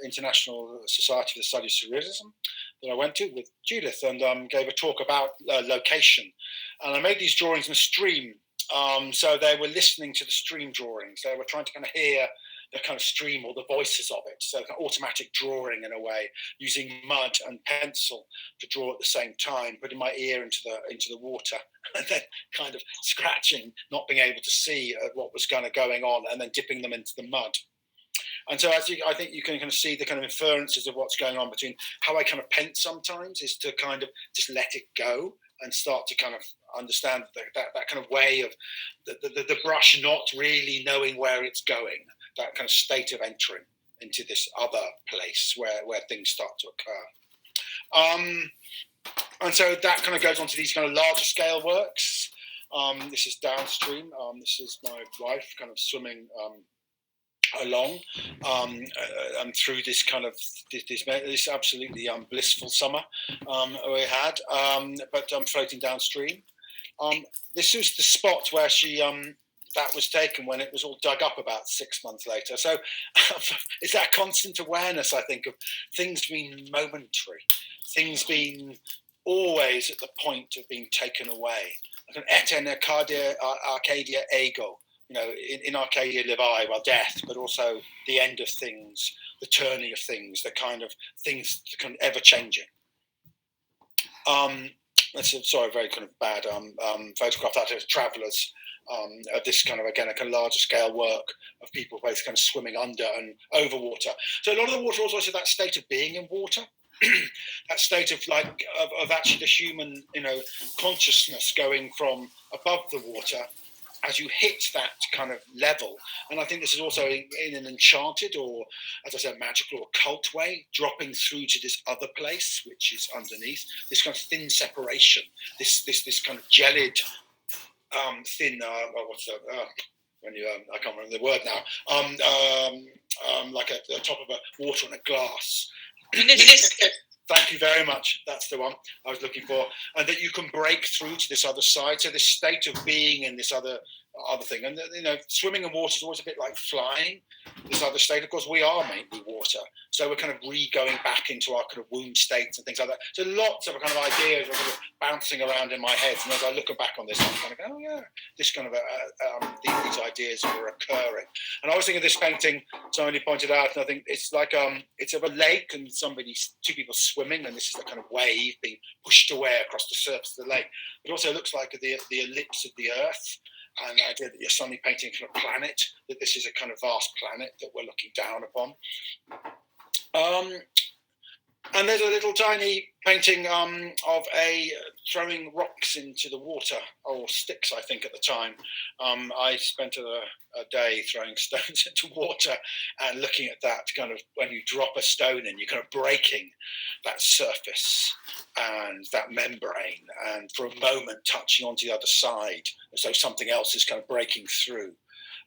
[SPEAKER 2] International Society for the Study of Surrealism that I went to with Judith, and gave a talk about location. And I made these drawings in a stream, so they were listening to the stream drawings. They were trying to kind of hear the kind of stream or the voices of it. So kind of automatic drawing in a way, using mud and pencil to draw at the same time, putting my ear into the water, and then kind of scratching, not being able to see what was going on, and then dipping them into the mud. And so I think you can kind of see the kind of inferences of what's going on between how I kind of paint sometimes is to kind of just let it go and start to kind of understand that kind of way of the brush not really knowing where it's going, that kind of state of entering into this other place where things start to occur. And so that kind of goes on to these kind of larger scale works. This is downstream. This is my wife kind of swimming along through this kind of this absolutely blissful summer we had, but floating downstream. This was the spot where she that was taken when it was all dug up about 6 months later. So it's that constant awareness, I think, of things being momentary, things being always at the point of being taken away. Like an et in Arcadia ego. In Arcadia live I, well, death, but also the end of things, the turning of things, the kind of things kind of ever changing. That's a very kind of bad photograph out of travellers. Of this kind of, again, a kind of larger scale work of people both kind of swimming under and over water. So a lot of the water also has that state of being in water, that state of of actually the human, consciousness going from above the water as you hit that kind of level. And I think this is also in an enchanted or, as I said, magical or occult way, dropping through to this other place, which is underneath, this kind of thin separation, this kind of gelid, thin, what's that? I can't remember the word now. Like at the top of a water on a glass. Thank you very much. That's the one I was looking for. And that you can break through to this other side. So this state of being in this other thing. And, swimming in water is always a bit like flying. This other state, of course, we are mainly water. So we're kind of going back into our kind of womb states and things like that. So lots of kind of ideas are kind of bouncing around in my head. And as I look back on this, I'm kind of going, oh, yeah, this kind of, these ideas were occurring. And I was thinking of this painting, somebody pointed out, and I think it's like, it's of a lake and two people swimming, and this is the kind of wave being pushed away across the surface of the lake. It also looks like the ellipse of the Earth. And the idea that you're suddenly painting a kind of planet, that this is a kind of vast planet that we're looking down upon. And there's a little tiny painting of a throwing rocks into the water, or sticks, I think, at the time. I spent a day throwing stones into water and looking at that kind of, when you drop a stone in, you're kind of breaking that surface and that membrane, and for a moment touching onto the other side, as though something else is kind of breaking through.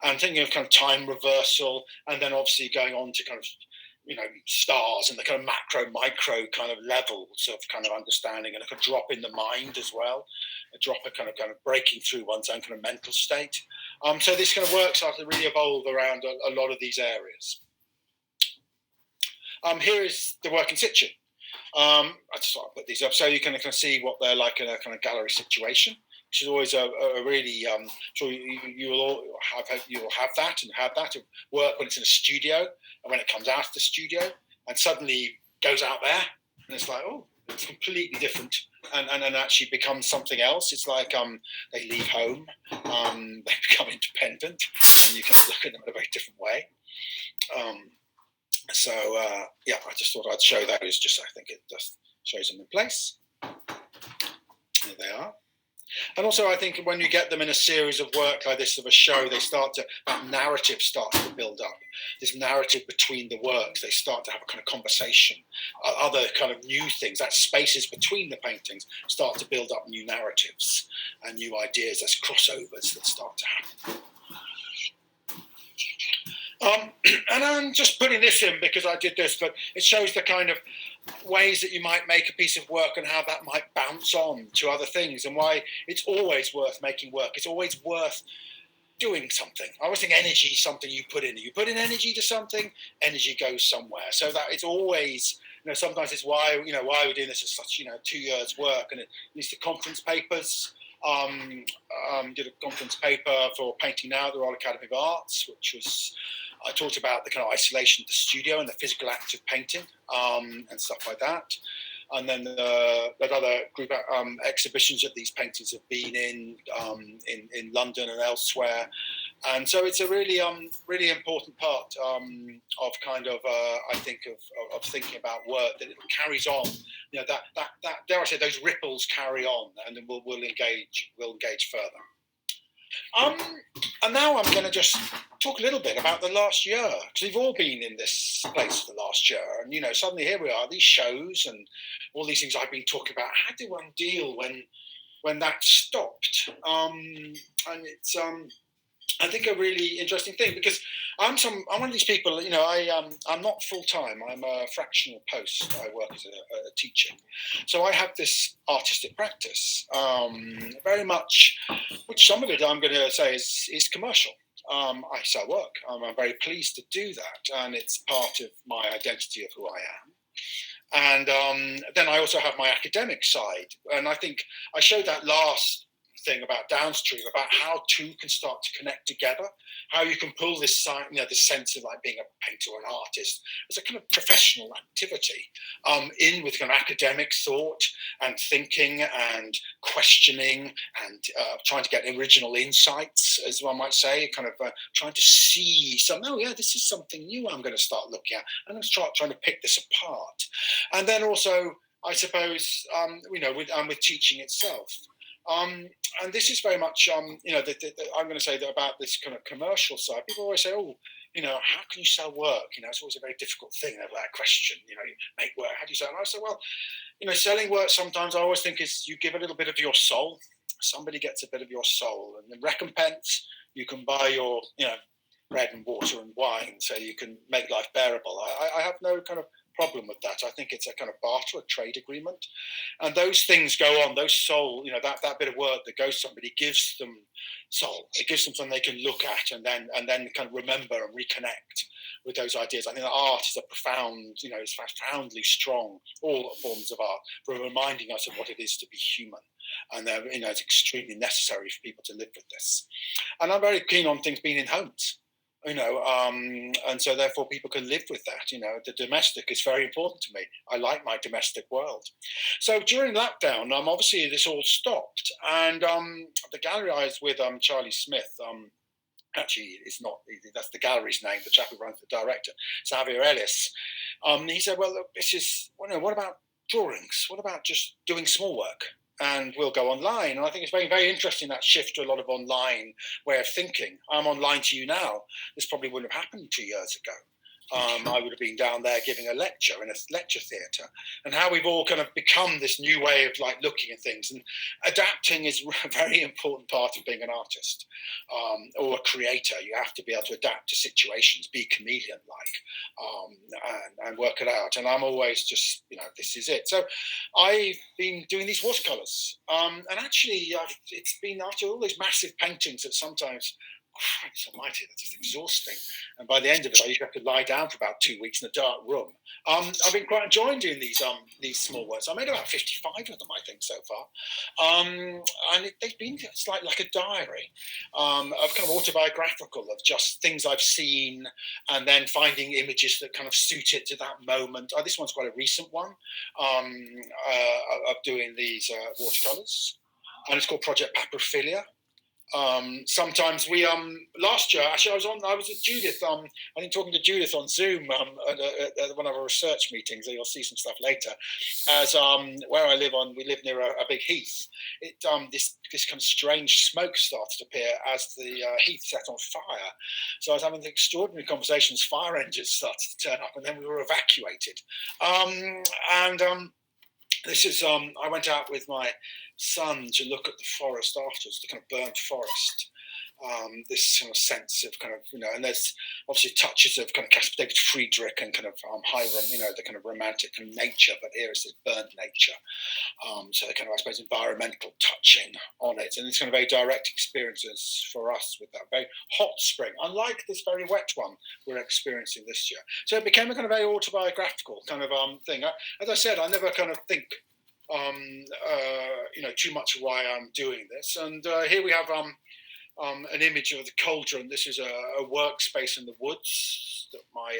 [SPEAKER 2] and thinking of kind of time reversal, and then obviously going on to kind of, stars and the kind of macro, micro kind of levels of kind of understanding, and like a drop in the mind as well, a drop of kind of breaking through one's own kind of mental state. So this kind of work started to really evolve around a lot of these areas. Here is the work in situ. I just thought I'd put these up so you can kind of see what they're like in a kind of gallery situation, which is always a really so you'll have that work when it's in a studio, and when it comes out of the studio and suddenly goes out there, and it's like, oh, it's completely different, and actually becomes something else. It's like they leave home, they become independent, and you can look at them in a very different way. So I just thought I'd show those. I think it just shows them in place. There they are. And also, I think when you get them in a series of work like this, of a show, that narrative starts to build up. This narrative between the works, they start to have a kind of conversation. Other kind of new things, that spaces between the paintings start to build up new narratives and new ideas. There's crossovers that start to happen. And I'm just putting this in because I did this, but it shows the kind of ways that you might make a piece of work and how that might bounce on to other things, and why it's always worth making work. It's always worth doing something. I always think energy is something you put in. You put in energy to something, energy goes somewhere. So that it's always, sometimes it's why we're doing this as such, 2 years work, and it needs the conference papers. Did a conference paper for Painting Now at the Royal Academy of Arts, which was, I talked about the kind of isolation of the studio and the physical act of painting, and stuff like that. And then that other group exhibitions that these paintings have been in London and elsewhere. And so it's a really really important part of kind of I think of thinking about work, that it carries on. That dare I say, those ripples carry on, and then we'll engage further. And now I'm going to just talk a little bit about the last year, because we've all been in this place for the last year, and suddenly here we are, these shows and all these things I've been talking about. How do one deal when that stopped? And it's I think a really interesting thing, because I'm one of these people. I'm not full time. I'm a fractional post. I work as a teacher, so I have this artistic practice, very much, which some of it I'm going to say is commercial. I sell work. I'm very pleased to do that, and it's part of my identity of who I am. And then I also have my academic side, and I think I showed that last thing about downstream, about how two can start to connect together, how you can pull this side, this sense of like being a painter or an artist as a kind of professional activity, in with kind of academic thought and thinking and questioning and trying to get original insights, as one might say, kind of trying to see this is something new I'm going to start looking at. I'm going to start trying to pick this apart. And then also, I suppose, with teaching itself. And this is very much, I'm going to say that about this kind of commercial side. People always say, how can you sell work? It's always a very difficult thing, that question, you make work, how do you sell? And I say, well, selling work sometimes I always think is you give a little bit of your soul. Somebody gets a bit of your soul, and in recompense, you can buy your, bread and water and wine, so you can make life bearable. I have no kind of problem with that. I think it's a kind of barter, a trade agreement, and those things go on. Those soul, that bit of work that goes to somebody gives them soul. It gives them something they can look at and then kind of remember and reconnect with those ideas. I think that art is a profound, it's profoundly strong. All forms of art for reminding us of what it is to be human, and it's extremely necessary for people to live with this. And I'm very keen on things being in homes. And so therefore people can live with that. The domestic is very important to me. I like my domestic world. So during lockdown, obviously this all stopped, and the gallery I was with, Charlie Smith, actually it's not, that's the gallery's name, the chap who runs, the director, Xavier Ellis, he said, well, look, this is, what about drawings? What about just doing small work? And we'll go online. And I think it's very, very interesting, that shift to a lot of online way of thinking. I'm online to you now. This probably wouldn't have happened 2 years ago. I would have been down there giving a lecture in a lecture theatre, and how we've all kind of become this new way of like looking at things. And adapting is a very important part of being an artist or a creator. You have to be able to adapt to situations, be chameleon-like, and work it out. And I'm always just, this is it. So I've been doing these watercolors, and actually it's been after all these massive paintings that sometimes, Christ almighty, that's just exhausting. And by the end of it, I used to have to lie down for about 2 weeks in a dark room. I've been quite enjoying doing these small works. I made about 55 of them, I think, so far. And they've been like a diary of kind of autobiographical, of just things I've seen, and then finding images that kind of suit it to that moment. This one's quite a recent one, of doing these watercolors. And it's called Project Paprophilia. Sometimes we last year actually I was with Judith. I think talking to Judith on Zoom at one of our research meetings. You'll see some stuff later. As where I live we live near a big heath. This kind of strange smoke started to appear as the heath set on fire. So I was having extraordinary conversations. Fire engines started to turn up, and then we were evacuated. This is I went out with my son to look at the forest afterwards, the kind of burnt forest. This kind of sense of kind of, and there's obviously touches of kind of Caspar David Friedrich and kind of Hiram, the kind of romantic kind of nature, but here is this burnt nature. So the kind of, I suppose, environmental touching on it. And it's kind of very direct experiences for us with that very hot spring, unlike this very wet one we're experiencing this year. So it became a kind of very autobiographical kind of thing. As I said, I never kind of think too much of why I'm doing this. And here we have an image of the cauldron. This is a workspace in the woods that my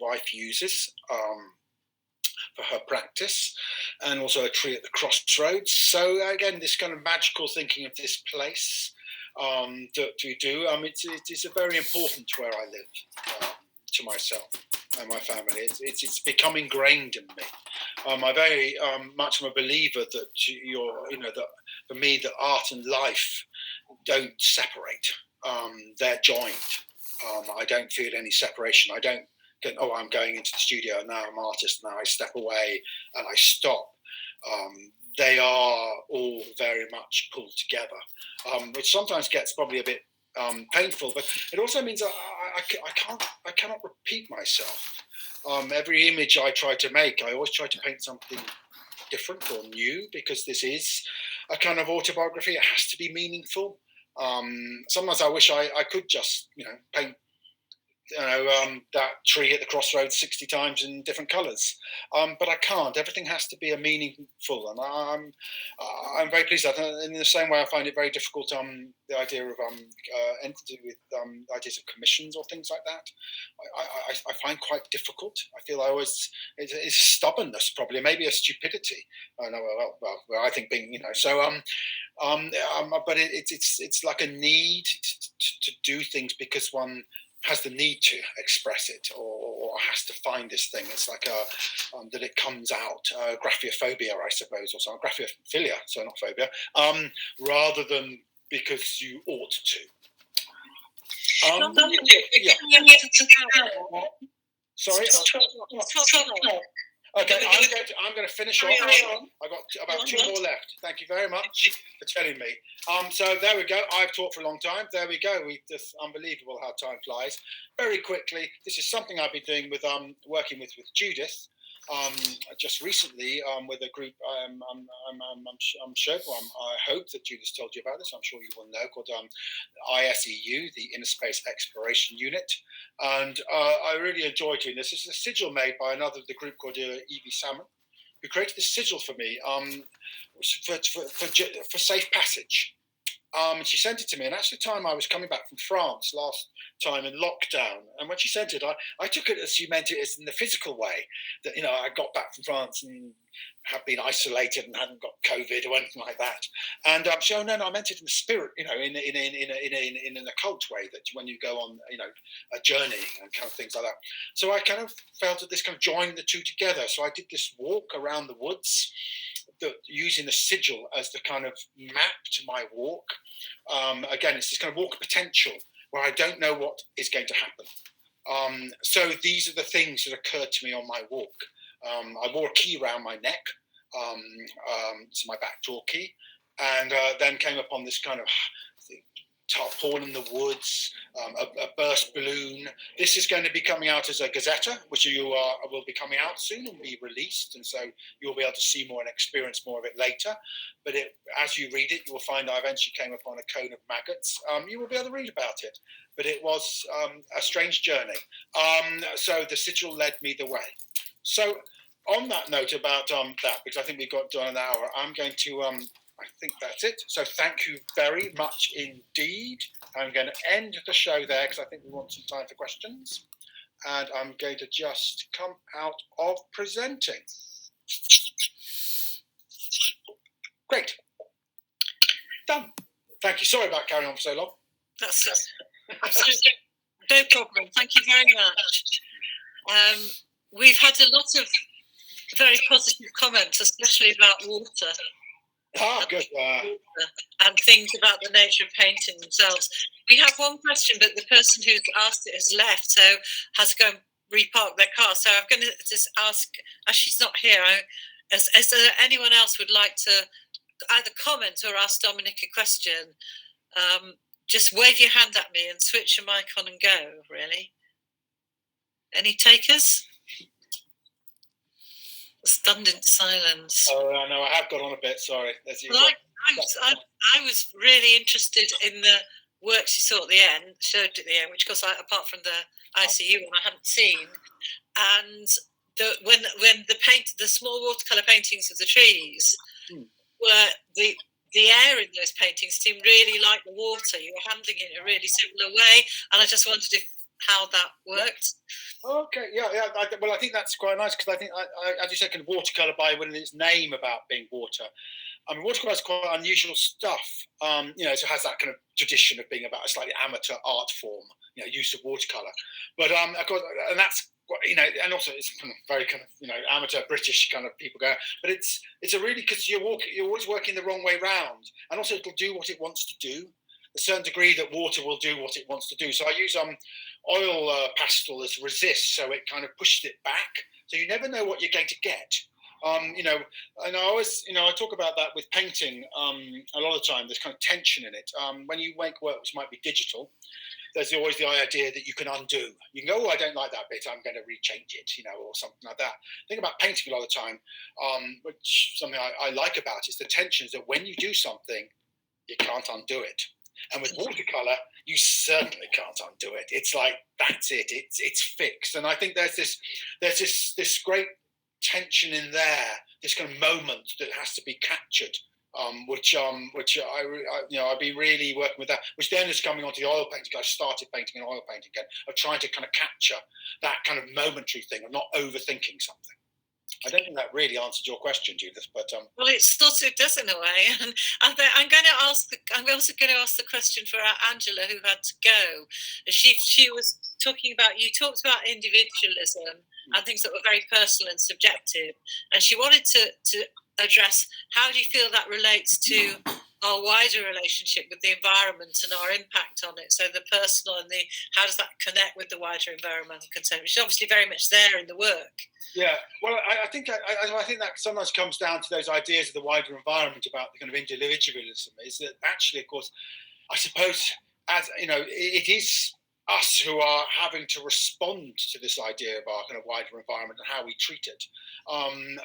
[SPEAKER 2] wife uses for her practice, and also a tree at the crossroads. So again, this kind of magical thinking of this place that we do. It's a very important to where I live, to myself and my family. It's become ingrained in me. I very much am a believer that that for me, that art and life don't separate. They're joined. I don't feel any separation. I don't think, I'm going into the studio, now I'm an artist, now I step away and I stop. They are all very much pulled together, which sometimes gets probably a bit painful, but it also means I cannot repeat myself. Every image I try to make, I always try to paint something different or new, because this is a kind of autobiography. It has to be meaningful. Sometimes I wish I could just paint that tree at the crossroads 60 times in different colours, but I can't. Everything has to be a meaningful, and I'm very pleased that in the same way I find it very difficult the idea of entity with ideas of commissions or things like that. I find quite difficult. I feel it's stubbornness, probably, maybe a stupidity. Well, I think being but it's like a need to do things because one has the need to express it, or has to find this thing. It's like that it comes out, graphophobia, I suppose, or something, graphophilia, so not phobia, rather than because you ought to. Sorry. Okay, I'm going to finish off. I've got about 2 more left. Thank you very much for telling me. So there we go. I've talked for a long time. There we go. It's unbelievable how time flies. Very quickly, this is something I've been doing with working with Judith. Just recently with a group I'm sure, I hope that Judith told you about this, I'm sure you will know, called ISEU, the Inner Space Exploration Unit. And I really enjoy doing this. This is a sigil made by the group called Evie Salmon, who created this sigil for me for safe passage. And she sent it to me, and that's the time I was coming back from France last time in lockdown. And when she sent it, I took it as she meant it as in the physical way, that I got back from France and had been isolated and hadn't got COVID or anything like that. And she said, no, I meant it in the spirit, in an occult way, that when you go on, a journey and kind of things like that. So I kind of felt that this kind of joined the two together. So I did this walk around the woods, using the sigil as the kind of map to my walk. Again, it's this kind of walk of potential where I don't know what is going to happen. So these are the things that occurred to me on my walk. I wore a key around my neck, it's my back door key, and then came upon this kind of tarpaulin in the woods, a burst balloon. This is going to be coming out as a Gazetta, which will be coming out soon and be released, and so you'll be able to see more and experience more of it later. But as you read it, you will find I eventually came upon a cone of maggots. You will be able to read about it, but it was a strange journey. So the sigil led me the way. So on that note about that, because I think we've got done an hour, I'm going to I think that's it. So thank you very much indeed. I'm going to end the show there because I think we want some time for questions. And I'm going to just come out of presenting. Great. Done. Thank you. Sorry about carrying on for so long.
[SPEAKER 1] That's absolutely no problem. Thank you very much. We've had a lot of very positive comments, especially about water.
[SPEAKER 2] Good.
[SPEAKER 1] And things about the nature of painting themselves. We have one question, but the person who's asked it has left, so has to go and repark their car. So I'm going to just ask, as she's not here, is there anyone else would like to either comment or ask Dominic a question? Just wave your hand at me and switch your mic on and go, really. Any takers? Stunned in silence.
[SPEAKER 2] Oh, no, I have got on a bit, sorry.
[SPEAKER 1] Well, I was really interested in the work she saw at the end, showed at the end, which, of course, apart from the ICU one, I hadn't seen. And when the small watercolour paintings of the trees were the air in those paintings seemed really like the water. You were handling it in a really similar way, and I just wondered how that worked.
[SPEAKER 2] Okay, yeah. Well, I think that's quite nice because I think, as you said, kind of watercolor by winning its name about being water. I mean, watercolor is quite unusual stuff. So it has that kind of tradition of being about a slightly amateur art form, use of watercolor. But of course, and that's and also it's kind of very kind of amateur British kind of people go. But it's a really because you're always working the wrong way round, and also it'll do what it wants to do. A certain degree that water will do what it wants to do. So I use oil pastel as resist, so it kind of pushes it back. So you never know what you're going to get. And I always, I talk about that with painting. A lot of the time, there's kind of tension in it. When you make work which might be digital, there's always the idea that you can undo. You can go, I don't like that bit, I'm going to rechange it, or something like that. The thing about painting a lot of the time, which something I like about, is the tension is that when you do something, you can't undo it. And with watercolor, you certainly can't undo it. It's like that's it. It's fixed. And I think there's this great tension in there. This kind of moment that has to be captured. Which I've been really working with that. Which then is coming onto the oil painting. I started painting an oil painting again. Of trying to kind of capture that kind of momentary thing of not overthinking something. I don't think that really answered your question, Judith. But
[SPEAKER 1] well, it sort of does in a way. And I'm also going to ask the question for Angela, who had to go. She was talking about. You talked about individualism and things that were very personal and subjective, and she wanted to address how do you feel that relates to our wider relationship with the environment and our impact on it. So the personal and how does that connect with the wider environmental concern, which is obviously very much there in the work.
[SPEAKER 2] Yeah, well, I think that sometimes comes down to those ideas of the wider environment about the kind of individualism. Is that actually, of course, I suppose, as it is us who are having to respond to this idea of our kind of wider environment and how we treat it. And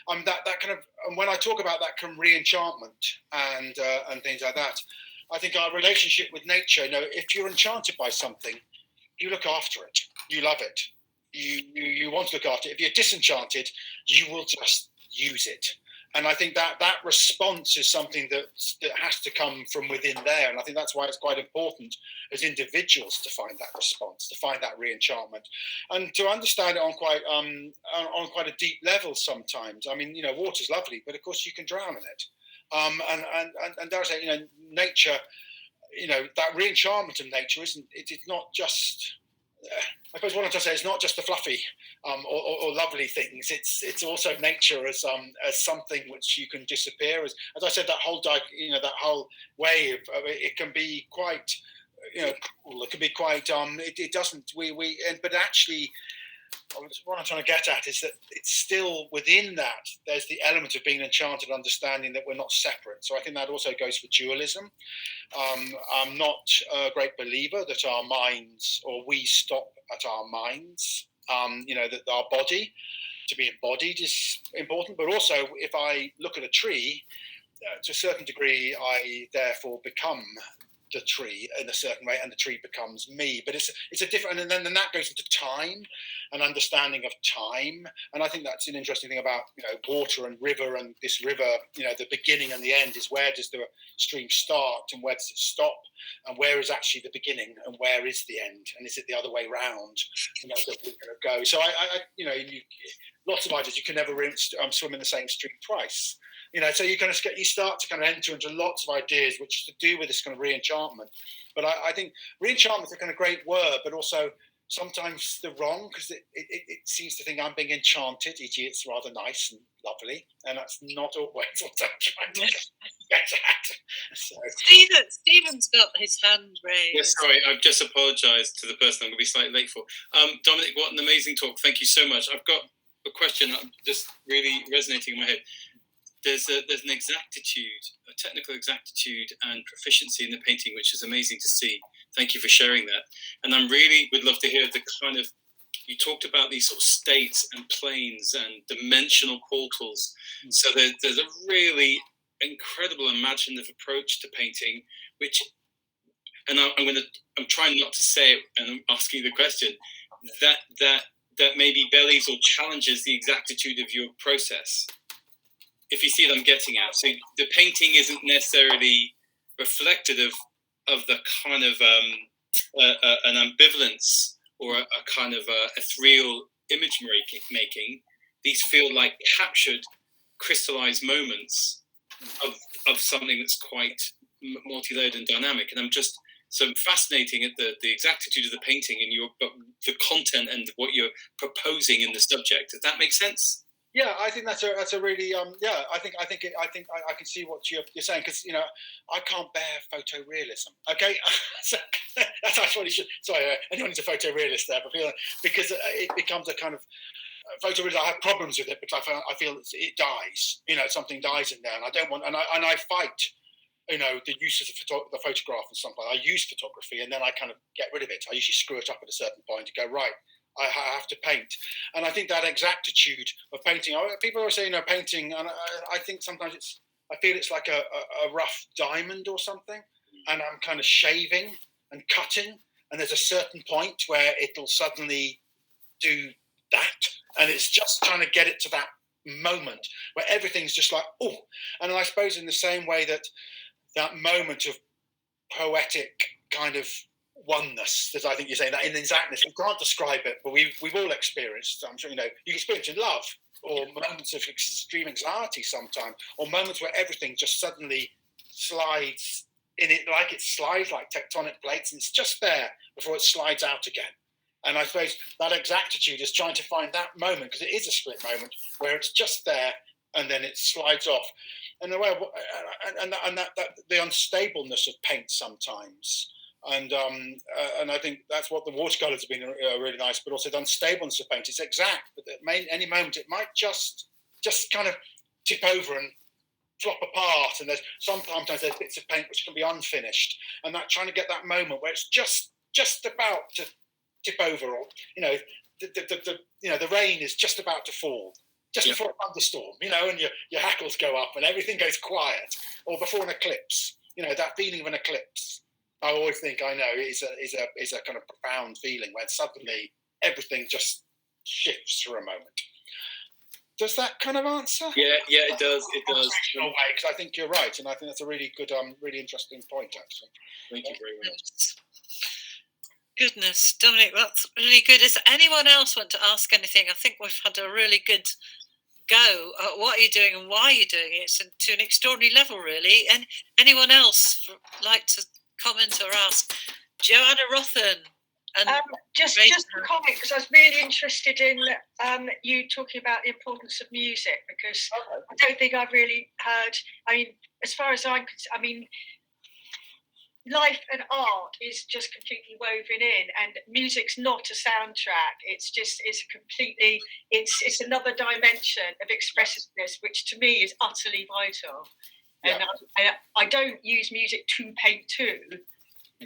[SPEAKER 2] I'm that kind of, and when I talk about that kind of re-enchantment and things like that, I think our relationship with nature, if you're enchanted by something, you look after it, you love it, you want to look after it. If you're disenchanted, you will just use it. And I think that response is something that has to come from within there. And I think that's why it's quite important as individuals to find that response, to find that re-enchantment, and to understand it on quite a deep level sometimes. I mean, water's lovely, but of course you can drown in it. And there's nature, that re-enchantment of nature it's not just... I suppose what I'm trying to say is not just the fluffy or lovely things. It's also nature as something which you can disappear as I said. That whole that whole way of it can be quite cool. It can be quite. It doesn't. But actually, what I'm trying to get at is that it's still within that. There's the element of being enchanted, understanding that we're not separate. So I think that also goes for dualism. I'm not a great believer that our minds, or we stop at our minds. That our body, to be embodied, is important. But also, if I look at a tree, to a certain degree, I therefore become the tree in a certain way, and the tree becomes me. But it's a different, and then that goes into time and understanding of time. And I think that's an interesting thing about water and river, and this river, the beginning and the end is, where does the stream start and where does it stop, and where is actually the beginning and where is the end, and is it the other way round? That we're going to go. So lots of ideas. You can never swim in the same stream twice. So you start to kind of enter into lots of ideas, which is to do with this kind of re-enchantment. But I think re-enchantment is a kind of great word, but also sometimes they're wrong, because it seems to think I'm being enchanted, e.g. it's rather nice and lovely, and that's not always what I'm trying to get at. So.
[SPEAKER 1] Stephen's got his hand raised.
[SPEAKER 3] Yes, sorry, I've just apologised to the person I'm going to be slightly late for. Dominic, what an amazing talk. Thank you so much. I've got a question just really resonating in my head. There's an exactitude, a technical exactitude and proficiency in the painting, which is amazing to see. Thank you for sharing that. And I really would love to hear the kind of, you talked about these sort of states and planes and dimensional portals. So there's a really incredible imaginative approach to painting, which, and I'm trying not to say it, and I'm asking the question, that maybe bellies or challenges the exactitude of your process. If you see what I'm getting at. So the painting isn't necessarily reflective of the kind of an ambivalence or a kind of ethereal image making. These feel like captured, crystallized moments of something that's quite multi-layered and dynamic. And I'm just so fascinating at the exactitude of the painting and the content and what you're proposing in the subject. Does that make sense?
[SPEAKER 2] Yeah, I think that's a really I think I can see what you're saying, because I can't bear photorealism. Okay, so that's actually sorry, anyone who's a photorealist there, because it becomes a kind of photorealism. I have problems with it because I feel it dies. Something dies in there, and I don't want. And I fight. The use of the photograph and something. I use photography, and then I kind of get rid of it. I usually screw it up at a certain point to go right. I have to paint, and I think that exactitude of painting. People always say, painting, and I think sometimes I feel it's like a rough diamond or something, and I'm kind of shaving and cutting, and there's a certain point where it'll suddenly do that, and it's just trying to get it to that moment where everything's just like, oh. And I suppose in the same way that moment of poetic kind of oneness that I think you're saying, that in exactness, we can't describe it, but we've all experienced. I'm sure you experience in love, or moments of extreme anxiety sometimes, or moments where everything just suddenly slides in it, like it slides like tectonic plates, and it's just there before it slides out again. And I suppose that exactitude is trying to find that moment, because it is a split moment where it's just there and then it slides off. And the way, and that the unstableness of paint sometimes. And I think that's what the watercolors have been really nice, but also the unstableness of paint. It's exact, but at any moment it might just kind of tip over and flop apart. And sometimes there's bits of paint which can be unfinished, and that trying to get that moment where it's just about to tip over, or the rain is just about to fall, just before a thunderstorm, and your hackles go up and everything goes quiet, or before an eclipse, that feeling of an eclipse. I always think is a kind of profound feeling when suddenly everything just shifts for a moment. Does that kind of answer?
[SPEAKER 3] Yeah, it does. It does.
[SPEAKER 2] Because I think you're right, and I think that's a really good, really interesting point, actually.
[SPEAKER 3] Thank you very much.
[SPEAKER 1] Goodness, Dominic, that's really good. Does anyone else want to ask anything? I think we've had a really good go at what you're doing and why you're doing it. It's to an extraordinary level, really. And anyone else like to comment or ask? Joanna Rothen. And
[SPEAKER 4] just a comment, because I was really interested in you talking about the importance of music, because I don't think I've really heard. I mean, as far as I'm concerned, life and art is just completely woven in, and music's not a soundtrack. It's another dimension of expressiveness, which to me is utterly vital. And I don't use music to paint to,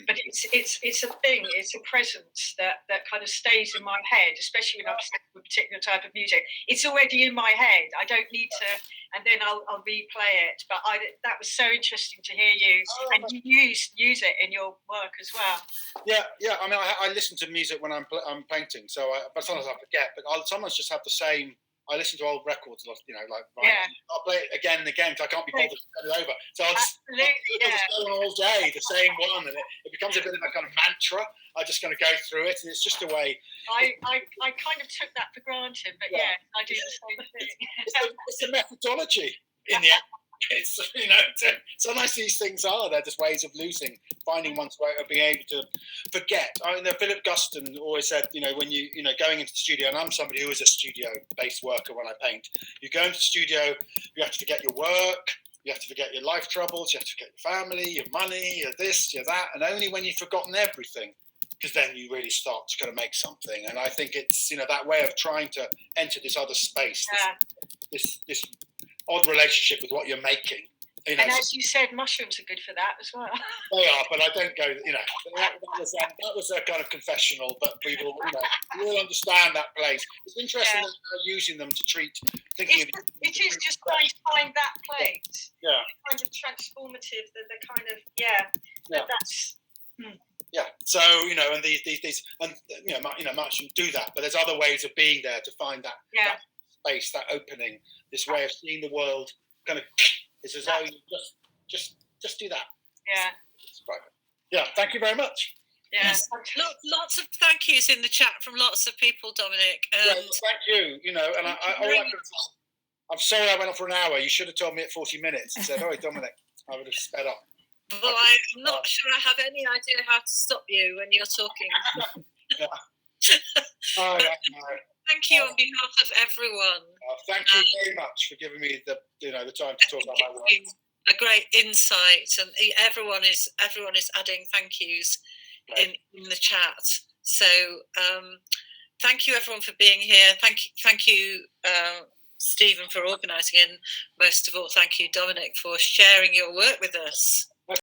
[SPEAKER 4] but it's a thing. It's a presence that kind of stays in my head, especially when I'm listening to a particular type of music. It's already in my head. I don't need to, and then I'll replay it. But that was so interesting to hear you, and you use it in your work as well.
[SPEAKER 2] Yeah. I mean, I listen to music when I'm painting, but sometimes I forget. But I'll sometimes just have the same. I listen to old records, I'll play it again and again because I can't be bothered to turn it over. So I'll just go on all day, the same one, and it becomes a bit of a kind of mantra. I'm just going to go through it, and it's just a way. I
[SPEAKER 4] kind of took that for granted, but I do the same thing.
[SPEAKER 2] It's a methodology in the end. It's, sometimes these things they're just ways of finding one's way of being able to forget. I mean, Philip Guston always said, when you going into the studio, and I'm somebody who is a studio-based worker when I paint, you go into the studio, you have to forget your work, you have to forget your life troubles, you have to forget your family, your money, your this, your that, and only when you've forgotten everything, because then you really start to kind of make something. And I think it's, that way of trying to enter this other space, this odd relationship with what you're making.
[SPEAKER 4] And as you said, mushrooms are good for that as well.
[SPEAKER 2] They are, but I don't go. That was a kind of confessional, but we will understand that place. It's interesting that you're using them to treat.
[SPEAKER 4] It is just trying to find that place.
[SPEAKER 2] Yeah.
[SPEAKER 4] Kind of transformative. The kind of That's.
[SPEAKER 2] Yeah. So and these mushrooms do that, but there's other ways of being there to find that space, that opening, this way of seeing the world. Kind of. It's as though you just do that.
[SPEAKER 4] Yeah.
[SPEAKER 2] Yeah. Thank you very much.
[SPEAKER 4] Yeah.
[SPEAKER 1] Lots of thank yous in the chat from lots of people, Dominic.
[SPEAKER 2] Thank you. And I'm sorry I went on for an hour. You should have told me at 40 minutes and said, "Oh, Dominic," I would have sped up.
[SPEAKER 1] Well, I'm not sure I have any idea how to stop you when you're talking. Thank you on behalf of everyone.
[SPEAKER 2] Thank you very much for giving me the time to talk about my work.
[SPEAKER 1] A great insight, and everyone is adding thank yous in the chat. So thank you everyone for being here. Thank you, Stephen, for organising, and most of all, thank you, Dominic, for sharing your work with us.